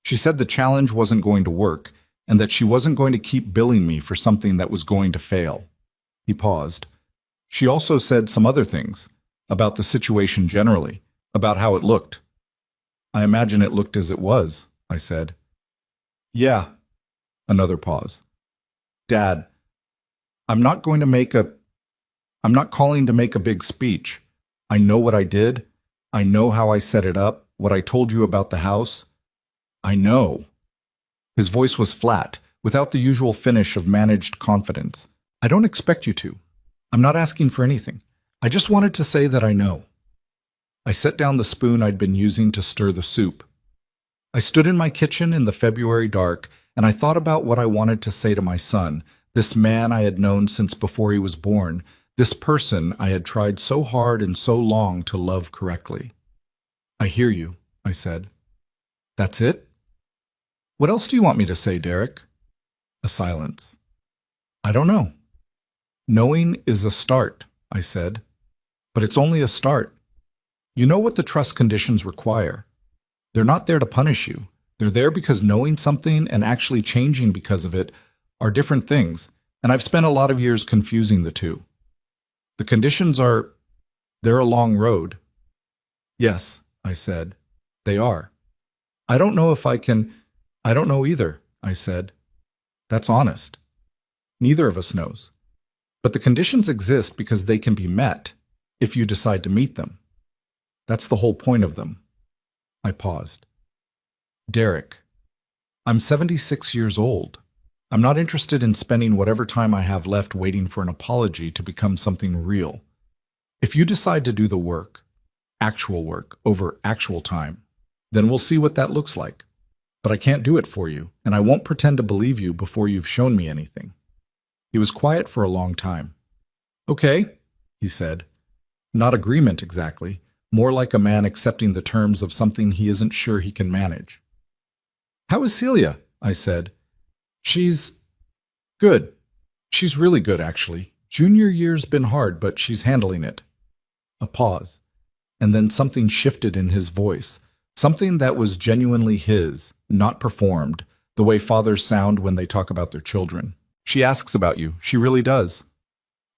She said the challenge wasn't going to work and that she wasn't going to keep billing me for something that was going to fail. He paused. She also said some other things, about the situation generally, about how it looked. I imagine it looked as it was, I said. Yeah. Another pause. Dad, I'm not calling to make a big speech. I know what I did. I know how I set it up, what I told you about the house. I know. His voice was flat, without the usual finish of managed confidence. I don't expect you to. I'm not asking for anything. I just wanted to say that I know. I set down the spoon I'd been using to stir the soup. I stood in my kitchen in the February dark, and I thought about what I wanted to say to my son, this man I had known since before he was born, this person I had tried so hard and so long to love correctly. I hear you, I said. That's it? What else do you want me to say, Derek? A silence. I don't know. Knowing is a start, I said. But it's only a start. You know what the trust conditions require. They're not there to punish you. They're there because knowing something and actually changing because of it are different things, and I've spent a lot of years confusing the two. The conditions they're a long road. Yes, I said. They are. I don't know either, I said. That's honest. Neither of us knows. But the conditions exist because they can be met if you decide to meet them. That's the whole point of them. I paused. Derek, I'm 76 years old. I'm not interested in spending whatever time I have left waiting for an apology to become something real. If you decide to do the work, actual work, over actual time, then we'll see what that looks like. But I can't do it for you, and I won't pretend to believe you before you've shown me anything. He was quiet for a long time. Okay, he said. Not agreement exactly, more like a man accepting the terms of something he isn't sure he can manage. "How is Celia?" I said. "She's good. She's really good, actually. Junior year's been hard, but she's handling it." A pause, and then something shifted in his voice, something that was genuinely his, not performed, the way fathers sound when they talk about their children. "She asks about you. She really does."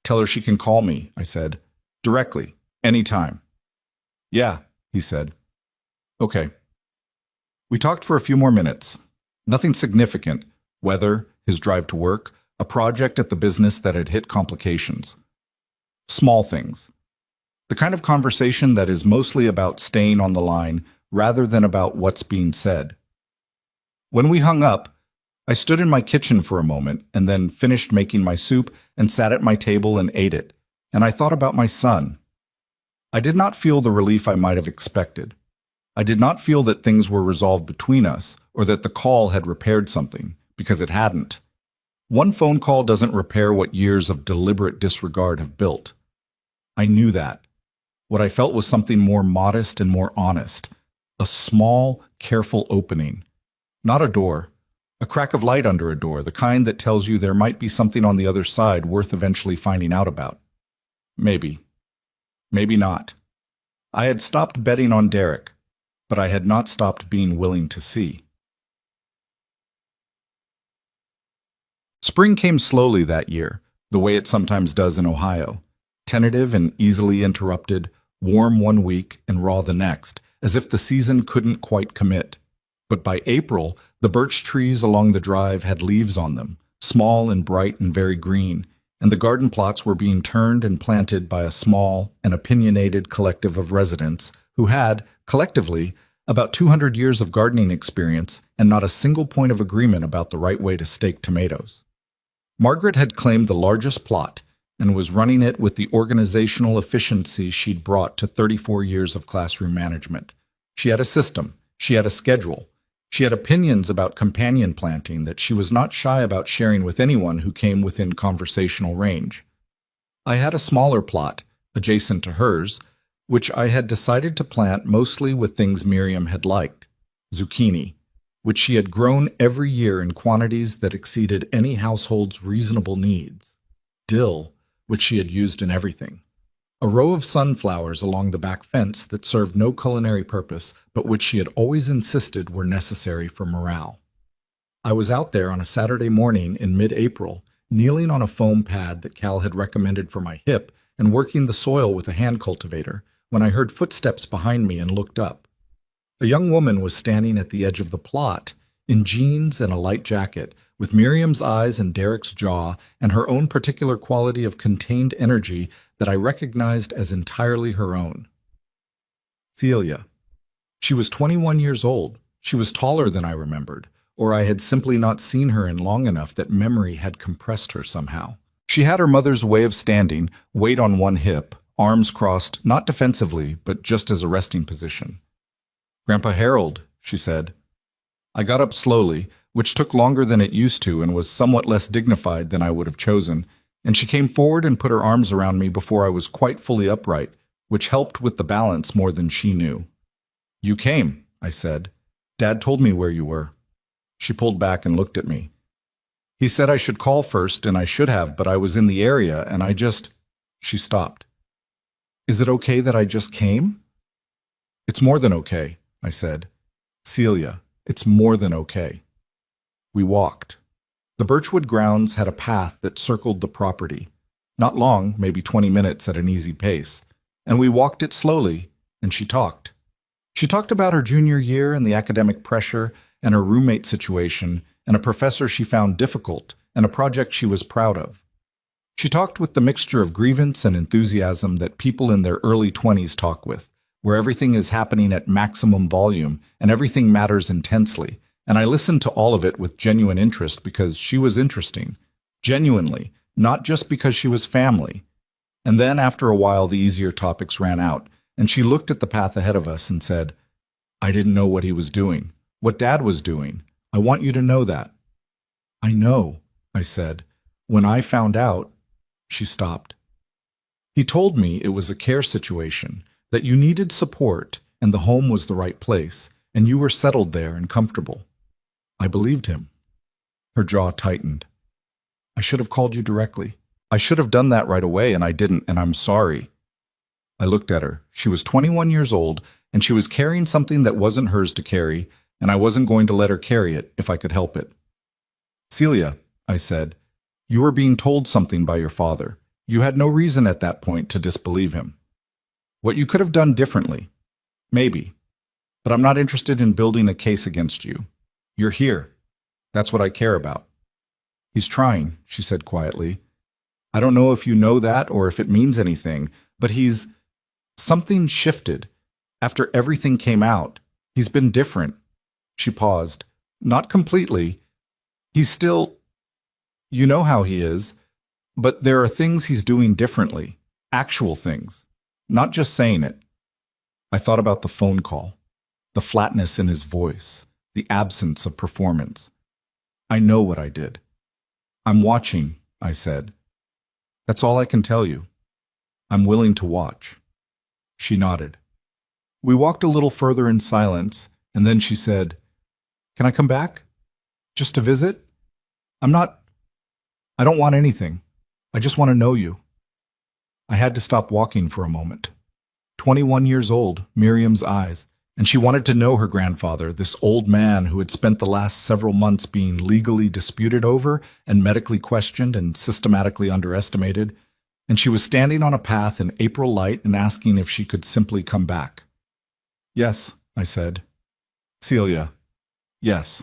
"Tell her she can call me," I said. "Directly. Anytime." "Yeah," he said. "Okay." We talked for a few more minutes. Nothing significant. Weather, his drive to work, a project at the business that had hit complications. Small things. The kind of conversation that is mostly about staying on the line rather than about what's being said. When we hung up, I stood in my kitchen for a moment and then finished making my soup and sat at my table and ate it, and I thought about my son. I did not feel the relief I might have expected. I did not feel that things were resolved between us or that the call had repaired something, because it hadn't. One phone call doesn't repair what years of deliberate disregard have built. I knew that. What I felt was something more modest and more honest. A small, careful opening. Not a door. A crack of light under a door, the kind that tells you there might be something on the other side worth eventually finding out about. Maybe. Maybe not. I had stopped betting on Derek, but I had not stopped being willing to see. Spring came slowly that year, the way it sometimes does in Ohio. Tentative and easily interrupted, warm one week and raw the next, as if the season couldn't quite commit. But by April, the birch trees along the drive had leaves on them, small and bright and very green, and the garden plots were being turned and planted by a small and opinionated collective of residents who had, collectively, about 200 years of gardening experience and not a single point of agreement about the right way to stake tomatoes. Margaret had claimed the largest plot and was running it with the organizational efficiency she'd brought to 34 years of classroom management. She had a system. She had a schedule. She had opinions about companion planting that she was not shy about sharing with anyone who came within conversational range. I had a smaller plot, adjacent to hers, which I had decided to plant mostly with things Miriam had liked. Zucchini, which she had grown every year in quantities that exceeded any household's reasonable needs. Dill, which she had used in everything. A row of sunflowers along the back fence that served no culinary purpose, but which she had always insisted were necessary for morale. I was out there on a Saturday morning in mid-April, kneeling on a foam pad that Cal had recommended for my hip and working the soil with a hand cultivator, when I heard footsteps behind me and looked up. A young woman was standing at the edge of the plot, in jeans and a light jacket, with Miriam's eyes and Derek's jaw and her own particular quality of contained energy that I recognized as entirely her own. Celia. She was 21 years old. She was taller than I remembered, or I had simply not seen her in long enough that memory had compressed her somehow. She had her mother's way of standing, weight on one hip, arms crossed, not defensively, but just as a resting position. "Grandpa Harold," she said. I got up slowly, which took longer than it used to and was somewhat less dignified than I would have chosen, and she came forward and put her arms around me before I was quite fully upright, which helped with the balance more than she knew. "You came," I said. "Dad told me where you were." She pulled back and looked at me. "He said I should call first, and I should have, but I was in the area, and I just—" She stopped. "Is it okay that I just came?" "It's more than okay," I said. "Celia, it's more than okay." We walked. The Birchwood grounds had a path that circled the property. Not long, maybe 20 minutes at an easy pace. And we walked it slowly, and she talked. She talked about her junior year and the academic pressure and her roommate situation and a professor she found difficult and a project she was proud of. She talked with the mixture of grievance and enthusiasm that people in their early 20s talk with, where everything is happening at maximum volume and everything matters intensely, and I listened to all of it with genuine interest because she was interesting. Genuinely, not just because she was family. And then after a while the easier topics ran out, and she looked at the path ahead of us and said, "I didn't know what he was doing, what Dad was doing. I want you to know that." "I know," I said. "When I found out—" She stopped. "He told me it was a care situation, that you needed support and the home was the right place, and you were settled there and comfortable. I believed him. Her jaw tightened. I should have called you directly. I should have done that right away, and I didn't, and I'm sorry. I looked at her. She was 21 years old, and she was carrying something that wasn't hers to carry, and I wasn't going to let her carry it if I could help it. Celia, I said, you were being told something by your father. You had no reason at that point to disbelieve him. What you could have done differently? Maybe. But I'm not interested in building a case against you. You're here. That's what I care about. He's trying, she said quietly. I don't know if you know that or if it means anything, but something shifted. After everything came out, he's been different. She paused. Not completely. He's still, you know how he is, but there are things he's doing differently. Actual things. Not just saying it. I thought about the phone call, the flatness in his voice, the absence of performance. I know what I did. I'm watching, I said. That's all I can tell you. I'm willing to watch. She nodded. We walked a little further in silence, and then she said, Can I come back? Just to visit? I don't want anything. I just want to know you. I had to stop walking for a moment. 21 years old, Miriam's eyes, and she wanted to know her grandfather, this old man who had spent the last several months being legally disputed over and medically questioned and systematically underestimated, and she was standing on a path in April light and asking if she could simply come back. Yes, I said. Celia, yes.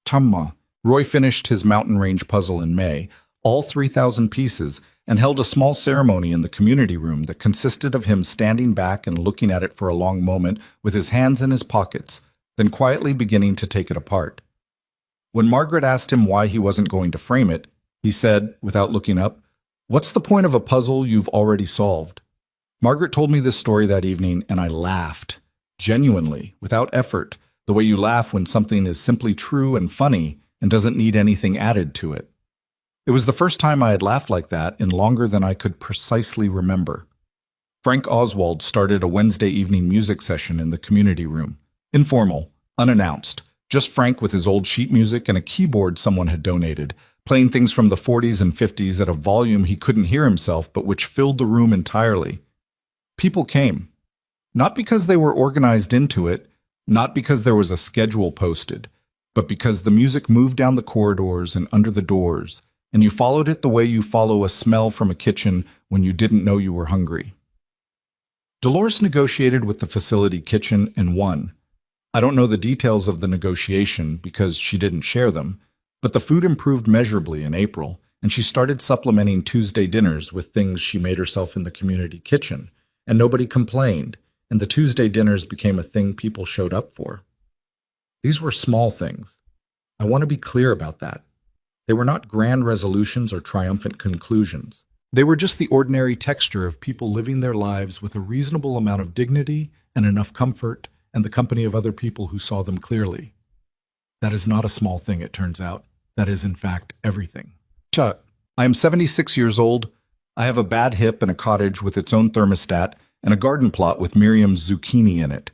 Tamma. Roy finished his mountain range puzzle in May, all 3,000 pieces, and held a small ceremony in the community room that consisted of him standing back and looking at it for a long moment with his hands in his pockets, then quietly beginning to take it apart. When Margaret asked him why he wasn't going to frame it, he said, without looking up, "What's the point of a puzzle you've already solved?" Margaret told me this story that evening, and I laughed, genuinely, without effort, the way you laugh when something is simply true and funny and doesn't need anything added to it. It was the first time I had laughed like that in longer than I could precisely remember. Frank Oswald started a Wednesday evening music session in the community room. Informal, unannounced, just Frank with his old sheet music and a keyboard someone had donated, playing things from the 40s and 50s at a volume he couldn't hear himself but which filled the room entirely. People came. Not because they were organized into it, not because there was a schedule posted, but because the music moved down the corridors and under the doors, and you followed it the way you follow a smell from a kitchen when you didn't know you were hungry. Dolores negotiated with the facility kitchen and won. I don't know the details of the negotiation because she didn't share them, but the food improved measurably in April, and she started supplementing Tuesday dinners with things she made herself in the community kitchen, and nobody complained, and the Tuesday dinners became a thing people showed up for. These were small things. I want to be clear about that. They were not grand resolutions or triumphant conclusions. They were just the ordinary texture of people living their lives with a reasonable amount of dignity and enough comfort and the company of other people who saw them clearly. That is not a small thing, it turns out. That is, in fact, everything. I am 76 years old. I have a bad hip and a cottage with its own thermostat and a garden plot with Miriam's zucchini in it.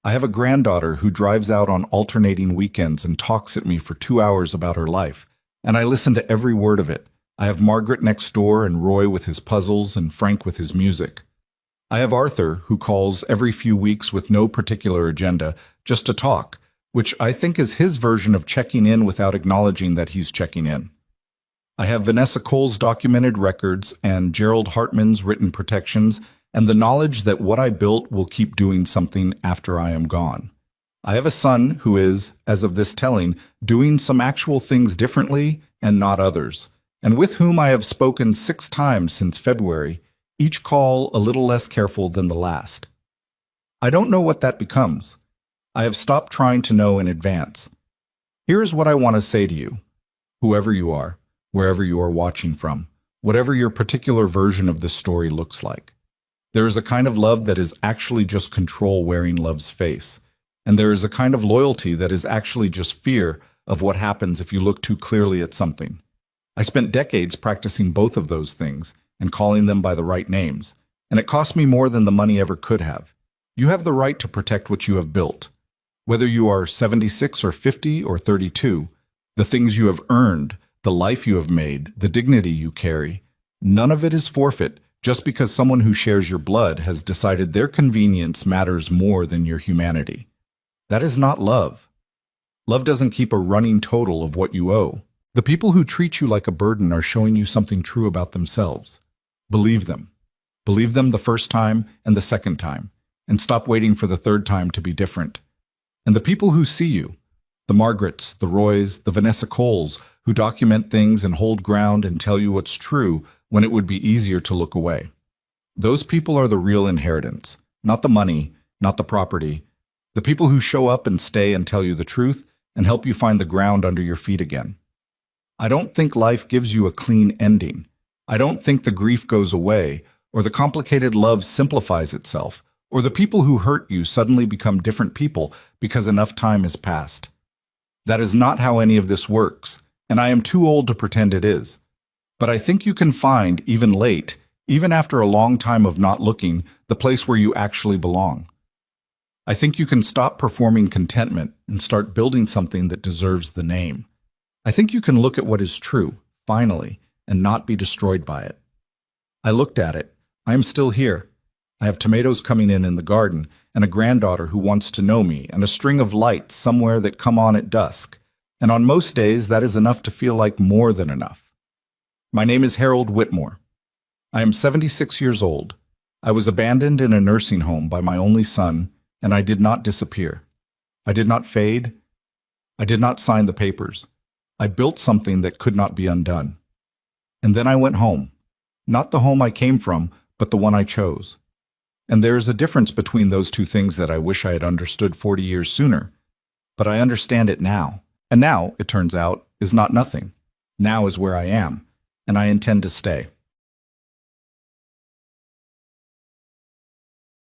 I have a granddaughter who drives out on alternating weekends and talks at me for 2 hours about her life, and I listen to every word of it. I have Margaret next door and Roy with his puzzles and Frank with his music. I have Arthur, who calls every few weeks with no particular agenda, just to talk, which I think is his version of checking in without acknowledging that he's checking in. I have Vanessa Cole's documented records and Gerald Hartman's written protections, and the knowledge that what I built will keep doing something after I am gone. I have a son who is, as of this telling, doing some actual things differently and not others, and with whom I have spoken 6 times since February, each call a little less careful than the last. I don't know what that becomes. I have stopped trying to know in advance. Here is what I want to say to you, whoever you are, wherever you are watching from, whatever your particular version of this story looks like. There is a kind of love that is actually just control wearing love's face, and there is a kind of loyalty that is actually just fear of what happens if you look too clearly at something. I spent decades practicing both of those things and calling them by the right names, and it cost me more than the money ever could have. You have the right to protect what you have built. Whether you are 76 or 50 or 32, the things you have earned, the life you have made, the dignity you carry, none of it is forfeit just because someone who shares your blood has decided their convenience matters more than your humanity. That is not love. Love doesn't keep a running total of what you owe. The people who treat you like a burden are showing you something true about themselves. Believe them. Believe them the first time and the second time, and stop waiting for the third time to be different. And the people who see you, the Margarets, the Roys, the Vanessa Coles, who document things and hold ground and tell you what's true when it would be easier to look away. Those people are the real inheritance, not the money, not the property. The people who show up and stay and tell you the truth and help you find the ground under your feet again. I don't think life gives you a clean ending. I don't think the grief goes away, or the complicated love simplifies itself, or the people who hurt you suddenly become different people because enough time has passed. That is not how any of this works, and I am too old to pretend it is. But I think you can find, even late, even after a long time of not looking, the place where you actually belong. I think you can stop performing contentment and start building something that deserves the name. I think you can look at what is true, finally, and not be destroyed by it. I looked at it. I am still here. I have tomatoes coming in the garden, and a granddaughter who wants to know me, and a string of lights somewhere that come on at dusk. And on most days, that is enough to feel like more than enough. My name is Harold Whitmore. I am 76 years old. I was abandoned in a nursing home by my only son, and I did not disappear. I did not fade. I did not sign the papers. I built something that could not be undone. And then I went home. Not the home I came from, but the one I chose. And there is a difference between those two things that I wish I had understood 40 years sooner. But I understand it now. And now, it turns out, is not nothing. Now is where I am, and I intend to stay.